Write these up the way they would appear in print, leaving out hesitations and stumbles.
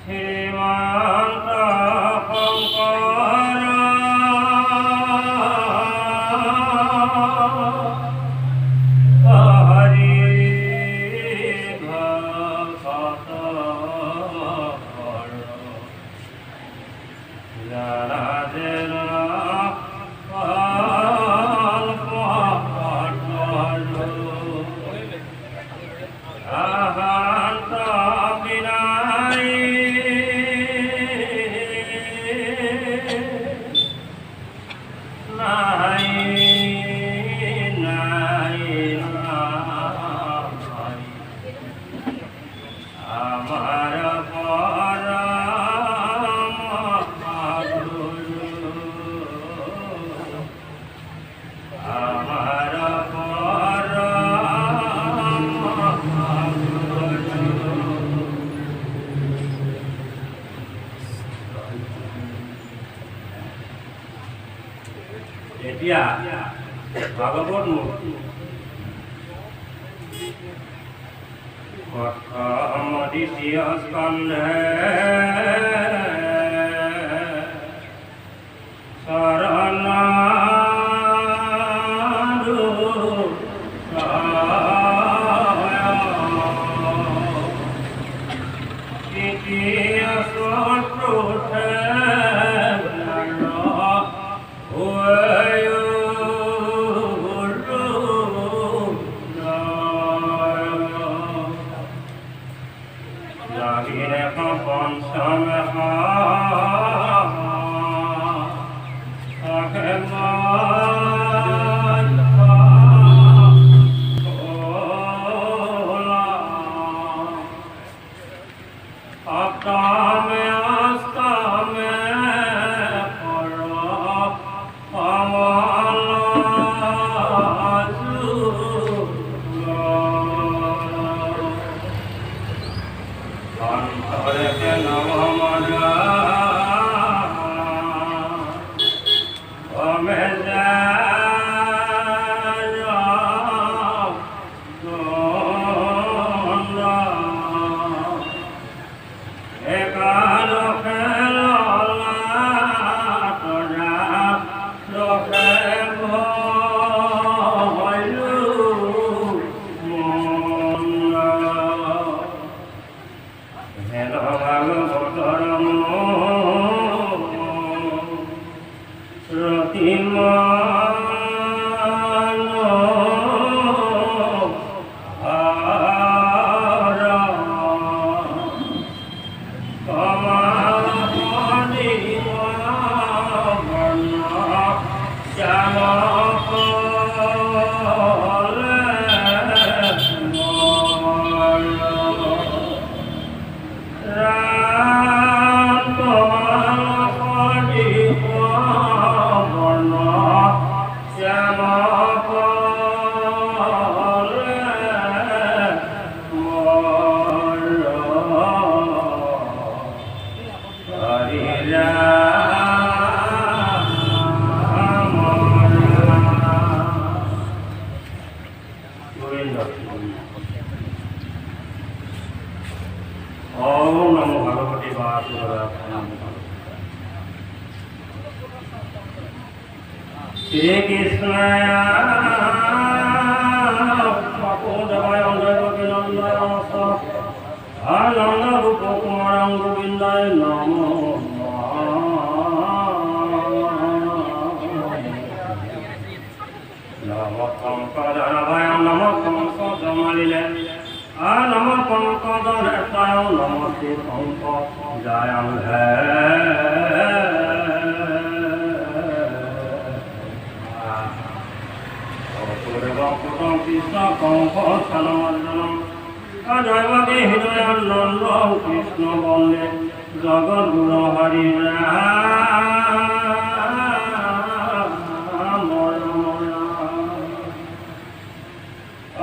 শ্ৰীমন্ত শঙ্কৰ হৰি ভকত ৰাজেন এতিয়া ভাগৱত প্ৰথম দ্বিতীয় স্কন্ধে শৰণ তৃতীয় চতুৰ্থে পঞ্চম সপ্তমে অষ্টমে পৰ অন্তরে নমঃ Shri Krishna Makodavaya Ananda Ananda Rupa Kumarang Govindaya Namo Namo Pankadavaya Namo Pankadamalile Namo Pankadaretaya Namo Shri Pankadayam Krishna Kampasanamandanam Adavake Hridayannanda Krishna Bande Jagat Guru Hari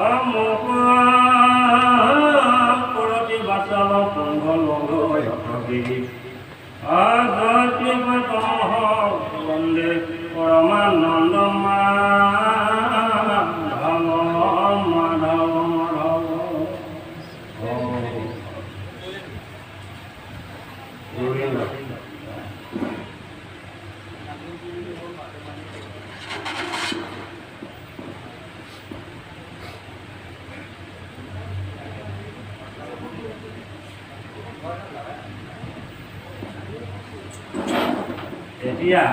Amokati Vasala Pangalogo Yakagi Adati Pataha Bande Paramanandama এতিয়া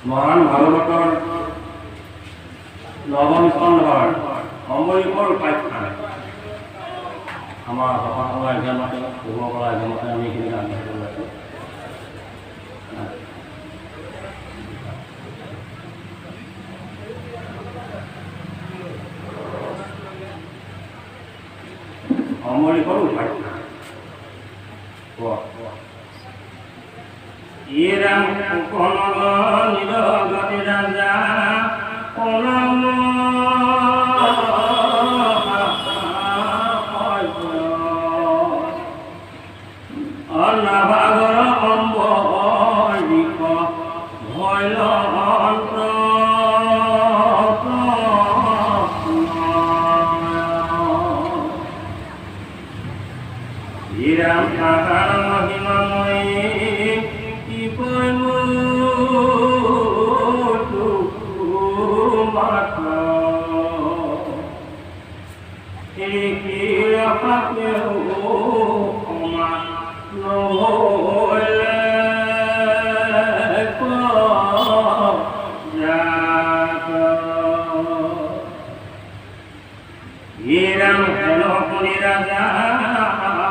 মহান ভাগৱতৰ নৱম স্কন্ধৰ অম্বৰীকৰ উপাখ্যান আমাৰ সভাসভা এক্সামতে পূৰ্ব পৰা এক্সামতে আমি এইখিনি আগবাঢ়ি ওলাইছোঁ। অম্বৰীকৰ উপাখ্যান ইৰাম কনগ নিৰগতি ৰাজা কনম অন্নভাগৰ অম্বৰীক ভৈল ইৰাম আকাৰ মহিমাময়ী কি কৈমো মাত্ৰ ক্ষমা নহলে ইৰাম হেল কৰি ৰাজা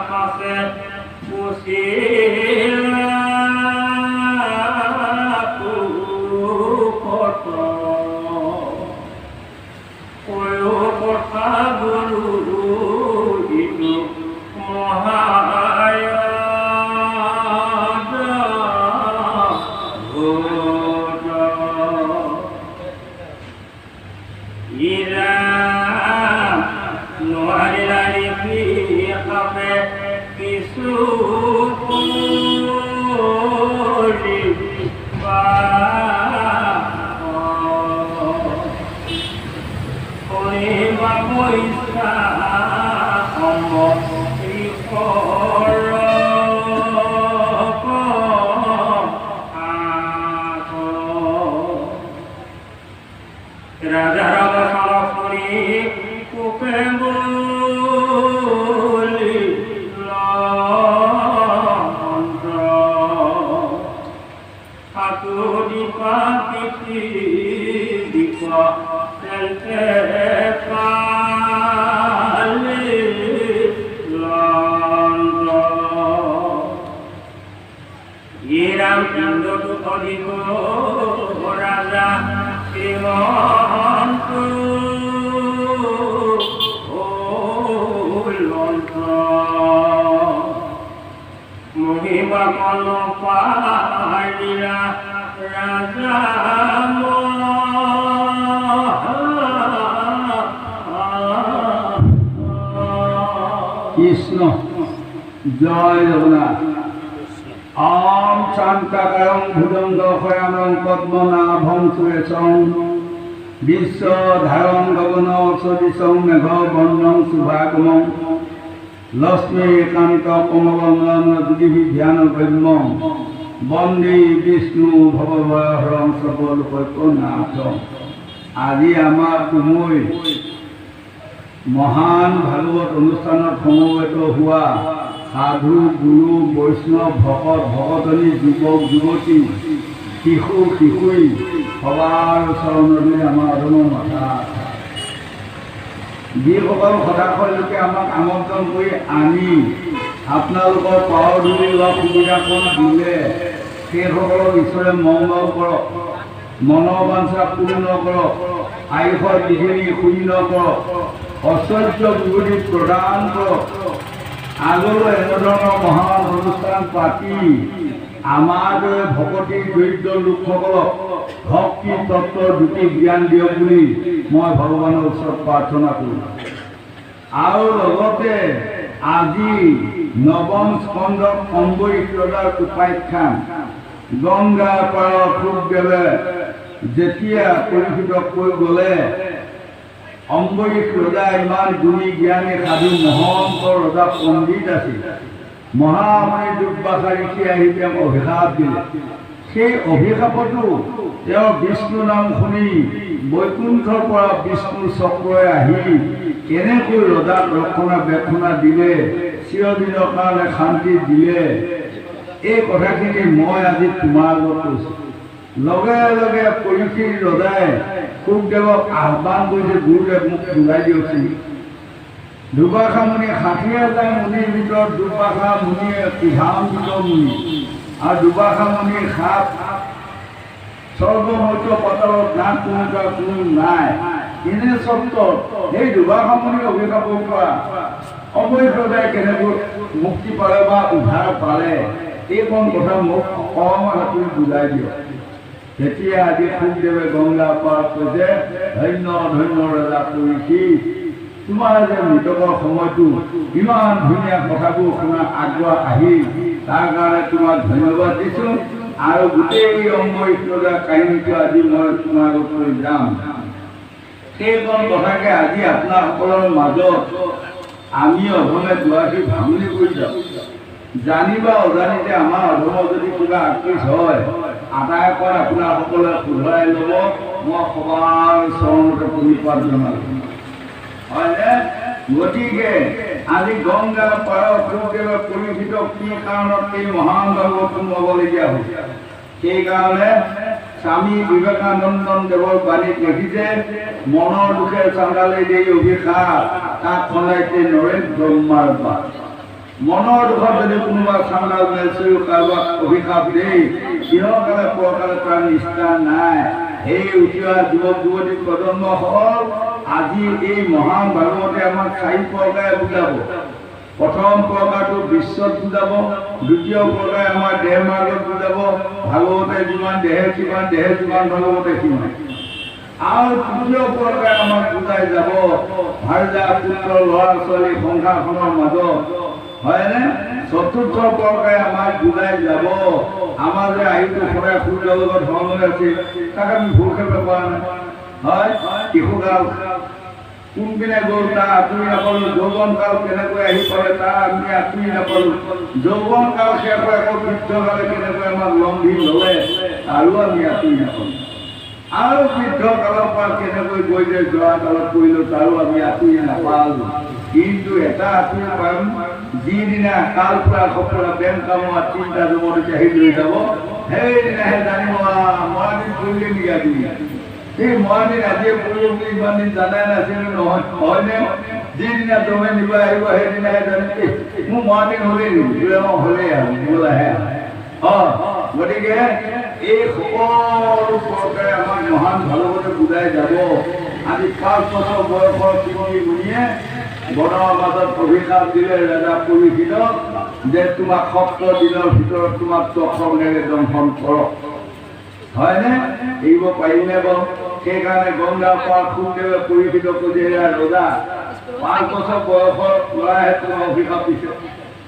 পাছে কথা গুৰু ইটো মহায় ইৰাম নোৱাৰিলা দেখি আপে কিছু পইচা ৰাজাৰ বচন কৰি কোপে বুলি সাতুৰি পাতি দিব তেন্তে ইৰাম চন্দ্ৰটো অধিক ৰাজা শ্ৰীমন্ত মহিমা কন পাৰিলা ৰাজা কৃষ্ণ জয় জগন্নাথ। ওম শান্তাকারং ভুজঙ্গ শয়ানং পদ্মনাভং সুরেশং বিশ্বধারং গগন সদৃশং মেঘ বর্ণং শুভাগমং লক্ষ্মীকান্ত কমলং যুগি ধ্যান গম্যং বন্দে বিষ্ণু ভবভয়হরং সর্বলোকৈকনাথ। আজি আমাৰ তুমৈ মহান ভাগৱত অনুষ্ঠানত সমবেত হোৱা সাধু গুৰু বৈষ্ণৱ ভকত ভকতনী যুৱক যুৱতী শিশু শিশুৰী সবাৰ চৰণলৈ আমাৰ অদম্য মাথা যিসকল সদাশয় লোকে আমাক আমন্ত্ৰণ কৰি আনি আপোনালোকৰ পাৱাৰ ধৰি লোৱা সুবিধাকণ দিলে সেইসকলক ঈশ্বৰে মংগল কৰক, মনৰ বাঞ্ছা পূৰ্ণ কৰক, আয়ুষৰ বিঘিনি শূন্য কৰক, ঐশ্বৰ্য বিভূতি প্ৰদান কৰক। আগলৈ এনেধৰণৰ মহান অনুষ্ঠান পাতি আমাৰ দৰে ভকতিৰ দৰিদ্ৰ লোকসকলক ভক্তি তত্ত্বৰ জ্যোতি জ্ঞান দিয়ক বুলি মই ভগৱানৰ ওচৰত প্ৰাৰ্থনা কৰোঁ। আৰু লগতে আজি নৱম স্কন্ধ অম্বৰীশ ৰজাৰ উপাখ্যান গংগাৰ পাৰৰ সুখদেৱে যেতিয়া পৰিচিত কৈ গ'লে অম্বৰীশ ৰজা ইমান গুণী জ্ঞানী সাধু মহন্ত ৰজা পণ্ডিত আছিল। মহামণি দুৰ্বাসা ঋষি আহি তেওঁক অভিশাপ দিলে। সেই অভিশাপতো তেওঁ বিষ্ণু নাম শুনি বৈকুণ্ঠৰ পৰা বিষ্ণু চক্ৰই আহি কেনেকৈ ৰজাক ৰক্ষণাবেক্ষণা দিলে, চিৰদিনৰ কাৰণে শান্তি দিলে এই কথাখিনি মই আজি তোমাৰ আগত কৈছোঁ। লগে লগে পৰীক্ষিত ৰজাই শুকদেৱক আহ্বান কৰিছে, গুৰুদেৱ মোক বুজাই দিয়কচোন। দুৰ্বাসা মুনি ৬০,০০০ মুনিৰ ভিতৰত দুৰ্বাসা মুনিয়ে প্ৰধানবিত মুনি, আৰু দুৰ্বাসা মুনিৰ সাপ সৰ্বমধ্য পাতালত নাক তেনেকুৱা কোনো নাই। এনে স্বত্বত সেই দুৰ্বাসা মুনিৰ অভিশাপৰ পৰা অবৈধ ৰজাই কেনেকৈ মুক্তি পালে বা উদ্ধাৰ পালে, এইকণ কথা মোক অকণমান আপুনি বুজাই দিয়ক। তেতিয়া আজি শুকদেৱে গংগা পাৰত কৈছে, ধন্য ধন্য ৰজা পৰীক্ষিত, তোমাৰ যে মৃতকৰ সময়টো ইমান ধুনীয়া কথাবোৰ শুনা আগ্ৰহ আহিল, তাৰ কাৰণে তোমাক ধন্যবাদ দিছোঁ। আৰু গোটেই অম্বৰীশ ৰজাৰ কাহিনীটো আজি মই তোমাৰ আগত কৈ যাম। সেইকণ কথাকে আজি আপোনাসকলৰ মাজত আমি অধমে দুৱাষী ভাঙনি কৰি যাওঁ। জানিবা অজানিতে আমাৰ অধমৰ যদি কিবা আকৃষ্ট হয়, আটাইকণ আপোনাসকলে শুধৰাই ল'ব। মই সবাৰ চৰণতে প্ৰণিপাত জনালোঁ, হয়নে? গতিকে আজি গংগাৰ পাৰত শুকদেৱে পৰীক্ষিতক কি কাৰণত এই মহান ভাগৱতটো ল'বলগীয়া হৈছে, সেইকাৰণে স্বামী বিবেকানন্দন দেৱৰ বাণীত লিখিছে, মনৰ দুখে চান্দালে দেই অভিশাপ, তাক খন্দাইছে নৰেন ব্ৰহ্মাৰ পাত। মনৰ দুখত যদি কোনোবা চান্দাল মেলচেও কাৰোবাক অভিশাপ দেই, চিৰকালে পৰকালে তাৰ নিষ্ঠা নাই। সেই উঠি অহা যুৱক যুৱতী প্ৰজন্ম হ'ল, আজি এই মহান ভাগৱতে আমাক ৪ প্ৰকাৰে বুজাব। প্ৰথম প্ৰকাৰটো বিশ্বত বুজাব, দ্বিতীয় প্ৰকাৰে আমাৰ দেহ মাৰ্গত বুজাব, ভাগৱতে যিমান দেহে সিমান, দেহে যিমান ভাগৱতে সিমান। আৰু তৃতীয় প্ৰকাৰে আমাক বুজাই যাব ভাৰ্যা পুত্ৰ ল'ৰা ছোৱালী সংসাৰখনৰ মাজত, হয়নে? চতুৰ্থ প্ৰকাৰে আমাক বুজাই যাব আমাৰ যে আয়ুটো সদায় সূৰ্যৰ লগত ধৰ্মলৈ আছিল, তাক আমি ভূক্ষেপ কৰা নাই, হয়? শিশুকাল কোনপিনে গ'ল তাৰ আঁতৰি নাপালোঁ, যৌৱন কাল কেনেকৈ আহি পালে তাৰ আমি আঁতৰি নাপালোঁ, যৌৱন কাল শেষ হৈ আকৌ বৃদ্ধকালে কেনেকৈ আমাক লম্ভি ল'লে আৰু আমি আঁতৰি নাপালোঁ, আৰু বৃদ্ধ কালৰ পৰা কেনেকৈ গৈ যে যোৱা কালত পৰিলোঁ তাৰো আমি আঁতৰি নাপালোঁ। কিন্তু এটা আঁতৰি পাম, যিদিনা কাল পৰা সপৰা বেং কামোৱা চিন্তা জমতে আহি লৈ যাব, সেইদিনাহে জানিব মৰাদিন পৰিলে নেকি আজি। সেই মৰাদিন আজিয়ে পৰিব বুলি ইমান দিন জানাই নাছিলোঁ নহয়, হয়নে? যিদিনা জমে নিব আহিব সেইদিনাহে জানিম মোৰ মৰাদিন হ'লেই নেকি, হ'লেই আৰু বোলাহে। গতিকে এই সকলো প্ৰকাৰে আমাৰ মহান ভাগৱতে বুজাই যাব। আজি ৫ বছৰ বয়সৰ পিতৃ মুনিয়ে বনৰ মাজত অভিশাপ দিলে ৰজা পৰীক্ষিতক যে তোমাক ৭০ দিনৰ ভিতৰত তোমাক তক্ষকনেৰে দংশন কৰক, হয়নে? এৰিব পাৰিলে বাৰু? সেইকাৰণে গংগা পাৰত শুকদেৱে পৰীক্ষিতক কৈছে, ৰজা ৫ বছৰ বয়সৰ ল'ৰাহে তোমাক অভিশাপ দিছে,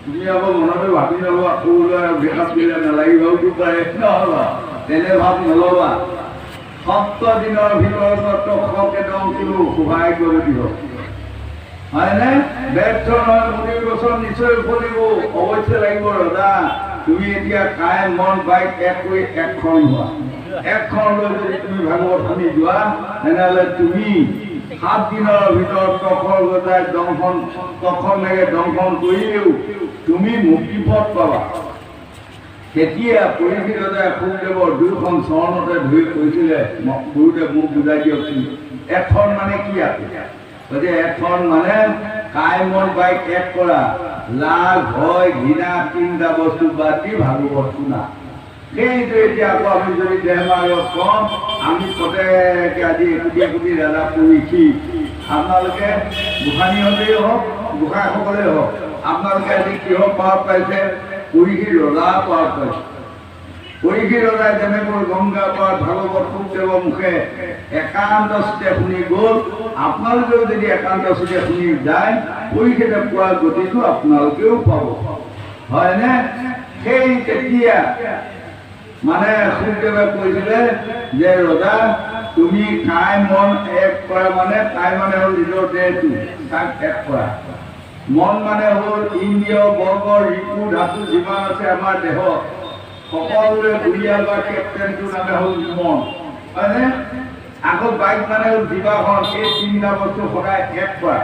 তুমি আকৌ মনতে ভাবি নল'বা সৰু ল'ৰাই অভিশাপ দিলে নালাগিবওতো পাৰে, নহ'বা তেনে ভাৱ নল'বা। ৭০ দিনৰ ভিতৰত তক্ষকে দংশিলো সহায় কৰি দিব, হয়নে? ব্যৰ্থ নহয়, মুনিৰ গছৰ নিশ্চয় ফলিব, অৱশ্যে লাগিব। ৰজা তুমি এতিয়া কাই মন বাইক এক কৰি একখন হোৱা, একখন লৈ যদি তুমি ভাগৱত শুনি যোৱা, তেনেহ'লে তুমি ৭ দিনৰ ভিতৰত তক্ষক ৰজাই তক্ষকনেৰে দংশন কৰিলেও তুমি মুক্তিপথ পাবা। তেতিয়া পৰীক্ষিত ৰজাই শুকদেৱৰ ২খন চৰণতে ধৰি কৈছিলে, গুৰুদেৱ মোক বুজাই দিয়কচোন, এখন মানে কি আছে? গতিকে এখন মানে কাই মন বাইক এক কৰা, লাভ ভয় ঘৃণা ৩টা বস্তু বাদ দি ভাগৱত শুনা। সেইটো এতিয়া আকৌ আমি যদি দেহ মাৰ্গত কওঁ, আমি প্ৰত্যেকে আজি একোটি একোটি ৰাজা পৰীক্ষিত, আপোনালোকে গোসাঁনীহঁতেই হওক গোসাঁইসকলেই হওক, আপোনালোকে আজি কিহৰ পাৰত পাইছে? পৰীক্ষিত ৰজাৰ পাৰত পাইছে। পৰীক্ষিত ৰজাই যেনেকৈ গংগা পাৰত ভাগৱত শুকদেৱৰ মুখে একান্ত চিতে শুনি গ'ল, আপোনালোকেও যদি একান্ত চিতে শুনি যায়, পৰীক্ষিতে পোৱা গতিটো আপোনালোকেও পাব, হয়নে? সেই তেতিয়া মানে শুকদেৱে কৈছিলে যে ৰজা তুমি কাই মন এক কৰা, মানে কাই মানে হ'ল নিজৰ দেহটো, তাক এক কৰা। মন মানে হ'ল ইন্দ্ৰিয় বৰ্গ ৰিপু ধাতু যিমান আছে আমাৰ দেহত, সকলোৰে গুৰিয়াল বা কেপ্টেইনটোৰ নামে হ'ল মন, হয়নে? আকৌ বাইক মানে হ'ল জিভাখন। এই 3টা বস্তু সদায় এক কৰা।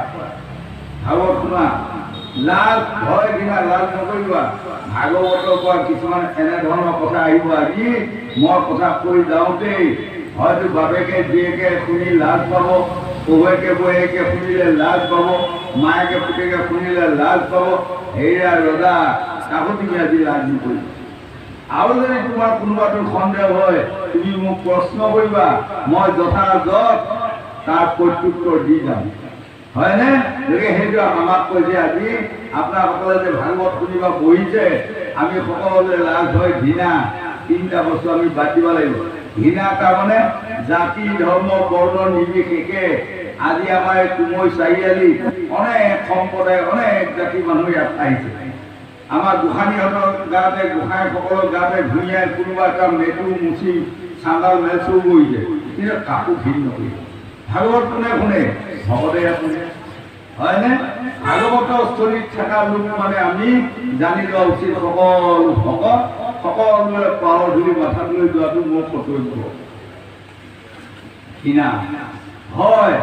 ভাগৱত শুনা, লাজ ভয় ঘৃণা লাজ নকৰিবা। ভাগৱতৰ পৰা কিছুমান এনেধৰণৰ কথা আহিব। আজি মই কথা কৈ যাওঁতেই হয়তো বাপেকে জীয়েকে শুনি লাজ পাব, শহুৱেকে বৈয়েকে শুনিলে লাজ পাব, মায়েকে পুতেকে শুনিলে লাজ পাব। হেৰা ৰজা তাকো তুমি আজি লাজ নকৰিবা। আৰু যদি তোমাৰ কোনোবাটো সন্দেহ হয় তুমি মোক প্ৰশ্ন কৰিবা, মই যথাযথ তাৰ প্ৰত্যুত্তৰ দি যাম, হয়নে? গতিকে সেইটো আমাক কৈছে আজি আপোনাসকলে যে ভাগৱত শুনিব বহিছে, আমি সকলোৱে লাজ ভয় ঘৃণা তিনিটা বস্তু আমি বাদ দিব লাগিব। ঘৃণা তাৰমানে জাতি ধৰ্ম বৰ্ণ নিৰ্বিশেষে আজি আমাৰ কুমৈ চাৰিআলি অনেক সম্প্ৰদায় অনেক জাতি মানুহ ইয়াত আহিছে। আমাৰ গোসাঁনীহঁতৰ গাতে গোসাঁইসকলৰ গাতে ধুনীয়াই কোনোবা এটা মেটু মুচি চান্দাল মেচু বহিছে, কিন্তু কাকো ঘৃণ নকৰিব। ভাগৱত কোনে শুনে? ভকতে শুনে, হয়নে? ভাগৱতৰ স্থলীত থকা লোক মানে আমি জানি লোৱা উচিত সকলো ভকত সকলোৱে পাৱৰ ধূলি মাথাত লৈ যোৱাটো মোৰ কৰ্তব্য। ঘৃণা হয়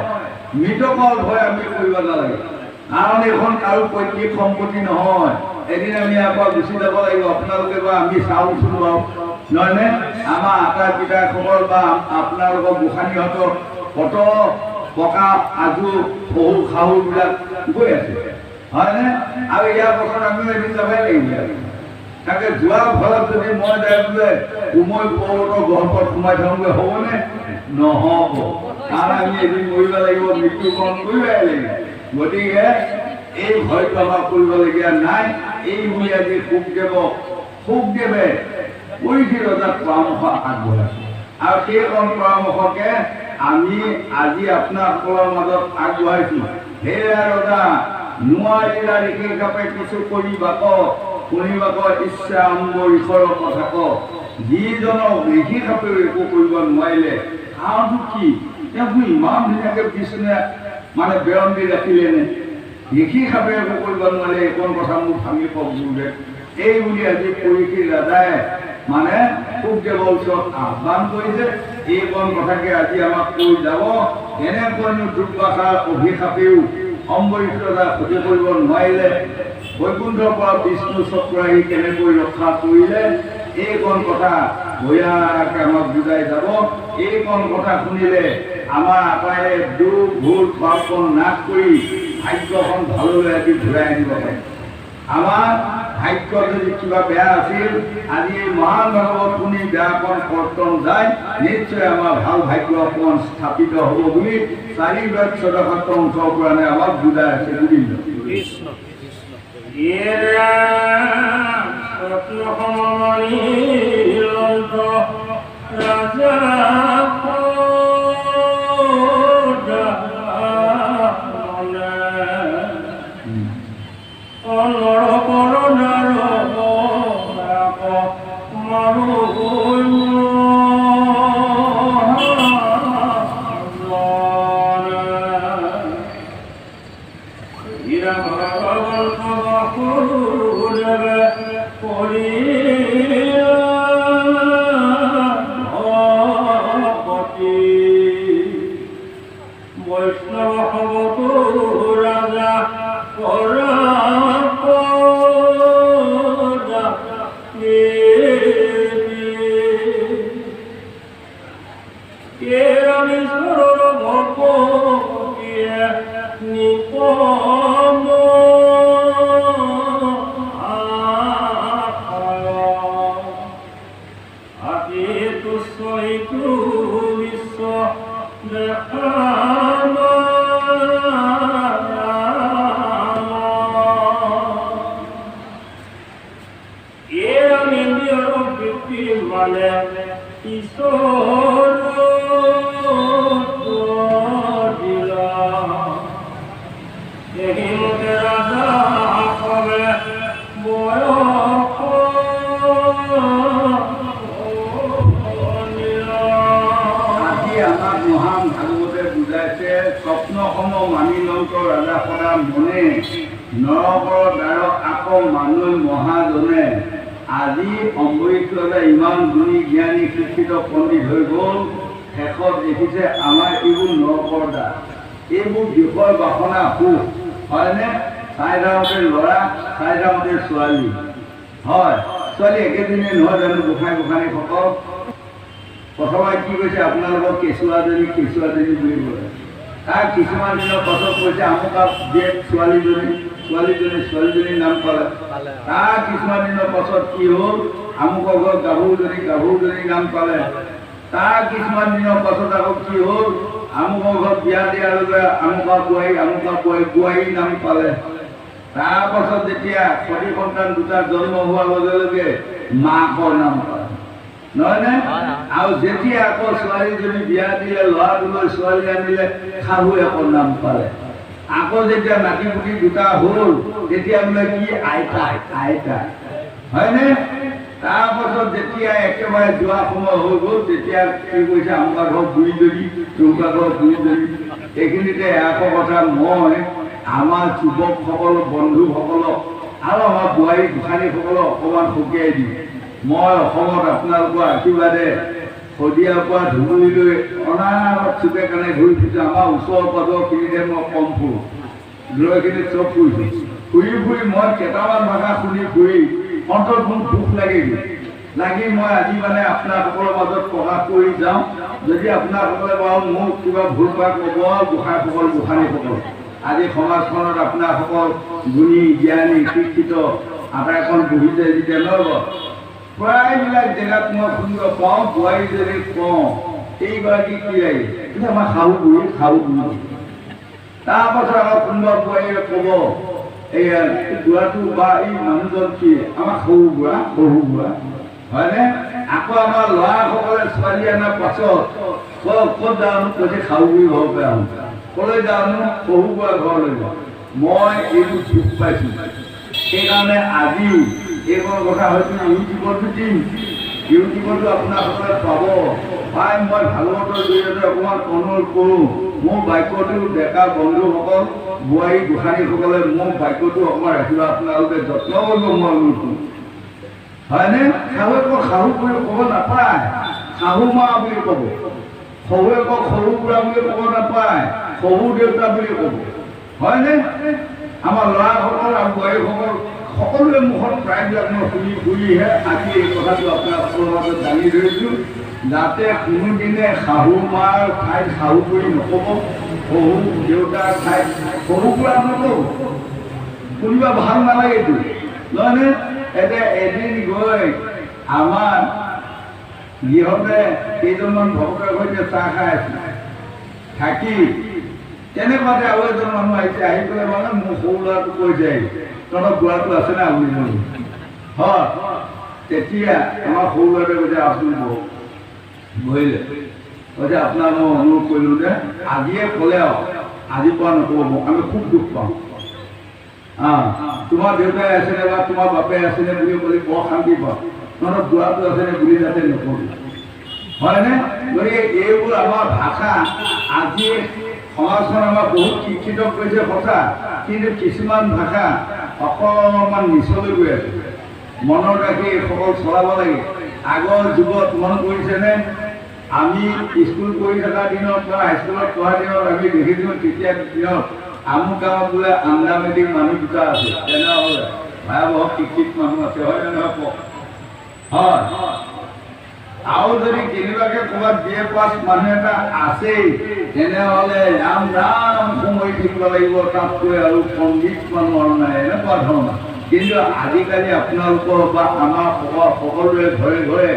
মৃতকল ভয় আমি কৰিব নালাগে, কাৰণ এইখন কাৰো পৈতৃক সম্পত্তি নহয়। এদিন আমি ইয়াৰ পৰা গুচি যাব লাগিব। আপোনালোকে বা আমি চাওঁচোন বাৰু, নহয়নে? আমাৰ আটা পিতাসকল বা আপোনালোকৰ গোসাঁনীহঁতৰ কত পকা আজু শহু শাহুবিলাক গৈ আছে, হয়নে? আৰু ইয়াৰ পাছত আমিও এদিন যাবই লাগিব। তাকে যোৱাৰ ফলত যদি মই যাই বোলে কোমৈ পৰ্বতৰ গহ্বৰত সোমাই থাকোঁগৈ, হ'বনে? নহ'ব, কাৰণ আমি এদিন মৰিব লাগিব, মৃত্যুবৰণ কৰিবই লাগিব। গতিকে এই ভয়টো আমাক কৰিবলগীয়া নাই। এই বুলি আজি সুখদেৱে পৰীক্ষিত ৰজাক পৰামৰ্শ আগবঢ়াইছে, আৰু সেইখন পৰামৰ্শকে আমি আজি আপোনাসকলৰ মাজত আগবঢ়াইছো। হেৰা ৰজা নোৱাৰিলা ঋষি কাপে কিছু কৰিবাক, শুনিবাক ইচ্ছা অম্ব ঈশ্বৰৰ কথা ক। যিজনক ঋষি কাপেও একো কৰিব নোৱাৰিলে, কাৰণটো কি? তেওঁকো ইমান ধুনীয়াকৈ বিষ্ণুৱে মানে বেৰণ দি ৰাখিলেনে? ঋষি কাপে একো কৰিব নোৱাৰিলে, এইকণ কথা মোক ভাঙি কওক গুৰুদেৱ। এই বুলি আজি পৰীক্ষিত ৰাজাই মানে সুখদেৱৰ ওচৰত আহ্বান কৰিছে। এইকণ কথাকে আজি আমাক কৈ যাব। এনেকৈনো দুৰ্বাসাৰ অভিশাপেও অম্বৰীশ ৰজা ক্ষতি কৰিব নোৱাৰিলে, বৈকুণ্ঠৰ পৰা বিষ্ণু চক্ৰ আহি কেনেকৈ ৰক্ষা কৰিলে, এইকণ কথা ভয়াকে আমাক বুজাই যাব। এইকণ কথা শুনিলে আমাৰ আটাইয়ে দুখ ভুল পাপন নাশ কৰি ভাগ্যখন ভাললৈ আজি ঘূৰাই আনিব পাৰে। আমাৰ ভাগ্য যদি কিবা বেয়া আছিল, আজি এই মহান ভাগৱত শুনি বেয়াকণ কৰ্তন যায়, নিশ্চয় আমাৰ ভাল ভাগ্য অকণমান স্থাপিত হ'ব বুলি 4:14 অংশৰ পুৰাণে আমাক বুজাই আছে। গোবিন্দ কৃষ্ণ স্বপ্নসমূহ মানি লওঁত ৰাজা সদা মনে, নৰকৰ দ্বাৰক আকৌ মানুহ মহাজনে। আজি অম্বৰীশ ৰজা ইমান গুণী জ্ঞানী শিক্ষিত পণ্ডিত হৈ গ'ল, শেষত দেখিছে আমাৰ এইবোৰ নৰকৰ দ্বাৰ, এইবোৰ বিষয় বাসনা সুখ, হয়নে? চাৰিটামতে ল'ৰা চাৰিটামতে ছোৱালী হয় ছোৱালী একেদিনে নহয় জানো গোসাঁই গোসাঁনীসকল প্ৰথমে কি কৈছে আপোনালোকক কেঁচুৱাজনী বুলি ক'লে তাৰ কিছুমান দিনৰ পাছত কৈছে আমুক জীয়েক ছোৱালীজনীৰ নাম পালে তাৰ কিছুমান দিনৰ পাছত কি হ'ল আমুকৰ ঘৰত গাভৰুজনীৰ নাম পালে তাৰ কিছুমান দিনৰ পাছত আকৌ কি হ'ল আমুকৰ ঘৰত বিয়া দিয়াৰ লগে আমুকা বোৱাৰীৰ নাম পালে তাৰ পাছত যেতিয়া সতি সন্তান দুটা জন্ম হোৱাৰ লগে লগে মাকৰ নাম পালে নহয়নে আৰু যেতিয়া আকৌ ছোৱালীজনী বিয়া দিলে ল'ৰাটোলৈ ছোৱালী আনিলে শাহুৱেকৰ নাম পালে আকৌ যেতিয়া নাতি পুতি দুটা হ'ল তেতিয়া বোলে কি আইতা হয়নে তাৰ পাছত যেতিয়া একেবাৰে যোৱা সময় হৈ গ'ল তেতিয়া কি কৈছে আমুকা ঘৰ বুঢ়ীজনী তমুকা ঘৰ বুঢ়ীজনী এইখিনিতে এশ কথা মই আমাৰ যুৱকসকল বন্ধুসকলক আৰু আমাৰ বোৱাৰী গোসাঁনীসকলক অকণমান সকীয়াই দিম মই অসমত আপোনালোকৰ আশীৰ্বাদে শদিয়াৰ পৰা ধুবুৰীলৈ অনাগত চুকে কাণে ঘূৰি ফুৰিছোঁ আমাৰ ওচৰ পাজৰখিনিতে মই কম ফুৰোঁ দূৰৈখিনিত চব ফুৰিছোঁ ফুৰি মই কেইটামান ভাষা শুনি ফুৰি অন্তত মোৰ দুখ লাগি মই আজি মানে আপোনালোকৰ মাজত প্ৰকাশ কৰি যাওঁ যদি আপোনালোকে বাৰু মোক কিবা ভুল বা ক'ব গোসাঁইসকল গোসাঁনীসকল আজি সমাজখনত আপোনালোকৰ গুণী জ্ঞানী শিক্ষিত আটাইখন বহিছে যেতিয়া নহ'ব প্ৰায়বিলাক জেগাত মই শুনিব পাওঁ বোৱাৰীজনী কওঁ এইগৰাকী কি লাগে কিন্তু আমাৰ শাহু বুঢ়ী তাৰপাছত আমাৰ কোনোবা বোৱাৰীয়ে ক'ব এয়া বুঢ়াটো বা এই মানুহজন কি আমাৰ সৰু বুঢ়া হয়নে আকৌ আমাৰ ল'ৰাসকলে ছোৱালী অনাৰ পাছত ক'ত যাওঁনো কৈছে শাহু বুঢ়ী ঘৰৰ পৰা আহোঁ ক'লৈ যাওঁনো সৰু বুঢ়া ঘৰলৈ যাওঁ মই এইটো দুখ পাইছোঁ সেইকাৰণে আজি এইবোৰ কথা হয়তো ইউটিউবতো দিম ইউটিউবতো আপোনালোকে পাব পাই মই ভাগৱতৰ জৰিয়তে অকণমান অনুৰোধ কৰোঁ মোৰ বাক্যটো ডেকা বন্ধুসকল বোৱাৰী গোসাঁনীসকলে মোৰ বাক্যটো অকণমান ৰাখিব আপোনালোকে যত্ন কৰিব মই অনুৰোধ কৰোঁ হয়নে শাহুৱেকক শাহু বুলি ক'ব নাপায় শাহু মা বুলি ক'ব শহুৱেকক সৰু বুঢ়া বুলি ক'ব নাপায় শহুৰ দেউতা বুলি ক'ব হয়নে আমাৰ ল'ৰাসকল আৰু বোৱাৰীসকল সকলোৱে মুখত প্ৰায়বিলাক মই শুনিহে আজি এই কথাটো আপোনালোকৰ মাজত দাঙি ধৰিছোঁ যাতে কোনোদিনে শাহু মাৰ ঠাইত শাহু কৰি নক'ব শহু দেউতাৰ ঠাইত শহু বুঢ়া নক'ব শুনিব ভাল নালাগেতো নহয়নে এতিয়া এদিন গৈ আমাৰ গৃহতে কেইজনমান ভকতৰ সৈতে চাহ খাই আছিল থাকি তেনেকুৱাতে আৰু এজন মানুহ আহিছে আহি পেলাই মানে মোৰ সৰু ল'ৰাটো কৈ যায় তহঁতৰ বুঢ়াটো আছে না আপুনি হয় তেতিয়া আমাৰ সৰু ল'ৰাটোৱে কৈছে আপুনি বহিলে কৈছে আপোনাক মই অনুৰোধ কৰিলোঁ যে আজিয়ে ক'লে আৰু আজিৰ পৰা নক'ব আমি খুব দুখ পাওঁ তোমাৰ দেউতাই আছেনে বা তোমাৰ বাপে আছেনে বুলি ক'লে বৰ শান্তি পাওঁ তহঁতৰ বুঢ়াটো আছেনে বুলি যাতে নক'বি হয়নে গতিকে এইবোৰ আমাৰ ভাষা আজি সমাজখন আমাৰ বহুত শিক্ষিত কৰিছে সঁচা কিন্তু কিছুমান ভাষা অকণমান নিচলৈ গৈ আছে মনত ৰাখি এইসকল চলাব লাগে আগৰ যুগত মন কৰিছেনে আমি স্কুল পঢ়ি থকা দিনত বা হাইস্কুলত পঢ়া দিনত আমি দেখিছিলোঁ তেতিয়া দিনত আমুক গাঁৱত বোলে আণ্ডামেটিক মানুহ দুটা আছে তেনেহ'লে ভয়াৱহ শিক্ষিত মানুহ আছে হয় নে নহয় হয় আৰু যদি কেনেবাকৈ ক'ৰবাত বি এ পাছ মানুহ এটা আছেই তেনেহ'লে ৰাম সময় থাকিব লাগিব তাতকৈ আৰু পণ্ডিত মানুহ আৰু নাই এনেকুৱা ধৰণৰ কিন্তু আজিকালি আপোনালোকৰ বা আমাৰ সকলোৰে ঘৰে ঘৰে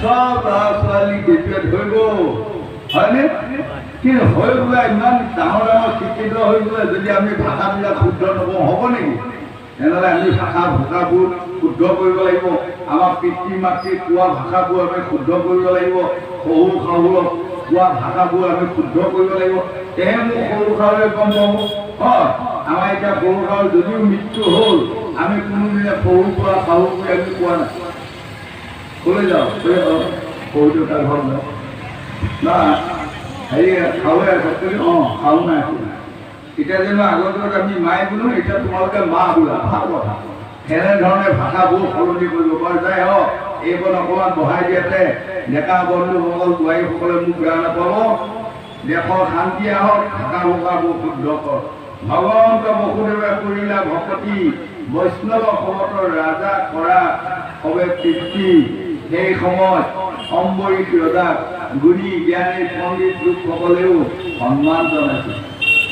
চব ল'ৰা ছোৱালী গ্ৰেজুৱেট হৈ গ'ল হয়নে কিন্তু হৈ গ'লে ইমান ডাঙৰ শিক্ষিত হৈ গ'লে যদি আমি ভাষাবিলাক শুদ্ধ নকওঁ হ'ব নেকি তেনেহ'লে আমি ভাষাবোৰ শুদ্ধ কৰিব লাগিব আমাৰ পিতৃ মাতৃ কোৱা ভাষাবোৰ আমি শুদ্ধ কৰিব লাগিব শহু শাহুৰক কোৱা ভাষাবোৰ আমি শুদ্ধ কৰিব লাগিব তেহে মোক সৰু শাহুৱে গম পাব হয় আমাৰ এতিয়া সৰু শাহুৰ যদিও মৃত্যু হ'ল আমি কোনোদিনে সৰু পৰা শাহু কৰি আমি কোৱা নাই ক'লৈ যাওঁ সৰু দেউতাৰ ঘৰত যাওঁ না হেৰি শাহুৱে শাহু নাই এতিয়া যেনিবা আগত আমি মায়ে বোলো এতিয়া তোমালোকে মা বোলা ভাল কথা তেনেধৰণে ভাষাবোৰ সলনি কৰিব পৰা যায় হওক এইকণ অকণমান বঢ়াই দিয়াতে ডেকা বন্ধুসকল বোৱাৰীসকলে মোক বেয়া নাপাব দেশৰ শান্তি আহক ভাষা ভষাবোৰ শুদ্ধ কৰক ভগৱন্ত বসুদেৱে কৰিলা ভকতি বৈষ্ণৱ সমতৰ ৰাজা কৰা সবে তৃপ্তি। সেই সময়ত অম্বৰীশ ৰজাক গুণী জ্ঞানী পণ্ডিত লোকসকলেও সন্মান জনাইছিল।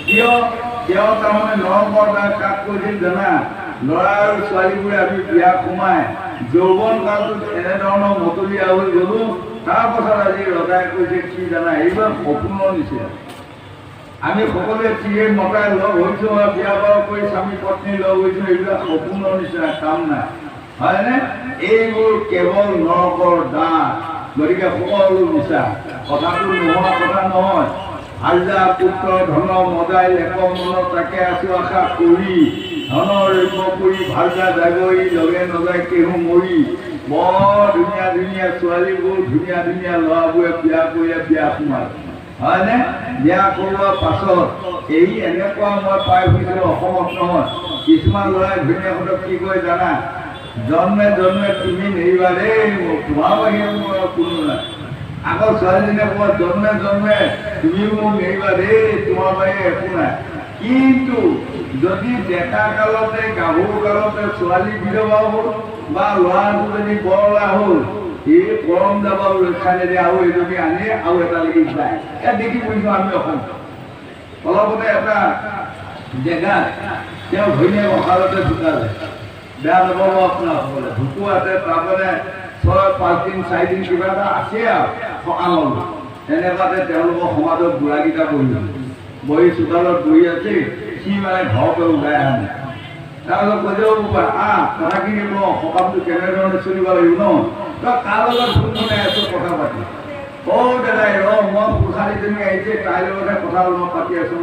কিয় তেওঁ তাৰমানে নৰপৰ্দাৰ কাক কৈছিল জানা? ল'ৰা আৰু ছোৱালীবোৰে আমি বিয়া সোমাই যৌৱন কালটোত এনেধৰণৰ মতলীয়া হৈ গ'লো। তাৰপাছত আজি ৰজাই কৈছে কি জানা, এইবাৰ সপোনৰ নিচিনা। আমি সকলোৱে চিৰিয়ে মতাই লগ হৈছোঁ আৰু বিয়া বাৰু কৰি স্বামী পত্নী লগ হৈছোঁ, এইবিলাক সপোনৰ নিচিনা কাম নাই, হয়নে? এইবোৰ কেৱল নৰকৰ দান। গতিকে সকলো মিছা, কথাটো নোহোৱা কথা নহয়। হাজা পুত্ৰ ধন মজাই লেক মনত তাকে আছো আশা কৰি ধনৰ ৰূপ কৰি ভাজা জাগৰি লগে নগাই কেহু মৰি। বৰ ধুনীয়া ধুনীয়া ছোৱালীবোৰ ধুনীয়া ধুনীয়া ল'ৰাবোৰে বিয়া কৰিলে বিয়া সোমাল, হয়নে? বিয়া কৰোৱাৰ পাছত এই এনেকুৱা মই পাই গৈছিলোঁ অসমত নহয়। কিছুমান ল'ৰাই ধুনীয়াকৈ কি কয় জানা? জন্মে জন্মে তুমি নেৰিবা দেই, তোমাৰ বাহিৰে মোৰ কোনো নাই। আকৌ ছোৱালীজনীয়ে কয় জন্মে জন্মে তুমিও মোক নেৰিবা দেই, তোমাৰ বাহিৰে একো নাই। কিন্তু যদি ডেকা কালতে গাভৰু কালতে ছোৱালী বিধৱা হ'ল বা ল'ৰাটো যদি বৰলা হ'ল, এই পৰম যাব ৰক্ষা নিদিয়ে আৰু এজনী আনি আৰু এটা লাগি যায়। ইয়াত দেখি পৰিছোঁ আমি অসম। অলপতে এটা জেগাত তেওঁ ঘৈণীয়েক অকালতে ঢুকালে। বেয়া নাপাব আপোনাসকলে, ঢুকুৱাতে তাৰমানে 6-5 দিন 4 দিন কিবা এটা আছে আৰু সকামলৈ। তেনেকুৱাতে তেওঁলোকৰ সমাজত বুঢ়াকেইটা বহি চোতালত বহি আছে। সি মানে ঘৰতে ওলাই অহা নাই। তাৰপিছত কৈছে কথাখিনি কওঁ, সকামটো কেনেধৰণে চলিব লাগিব ন? তই কাৰ লগত ফোন বনাই আছো কথা পাতি? দাদাই মই পুৰুষালীজনী আহিছে, তাইৰ লগতে কথা পাতি আছো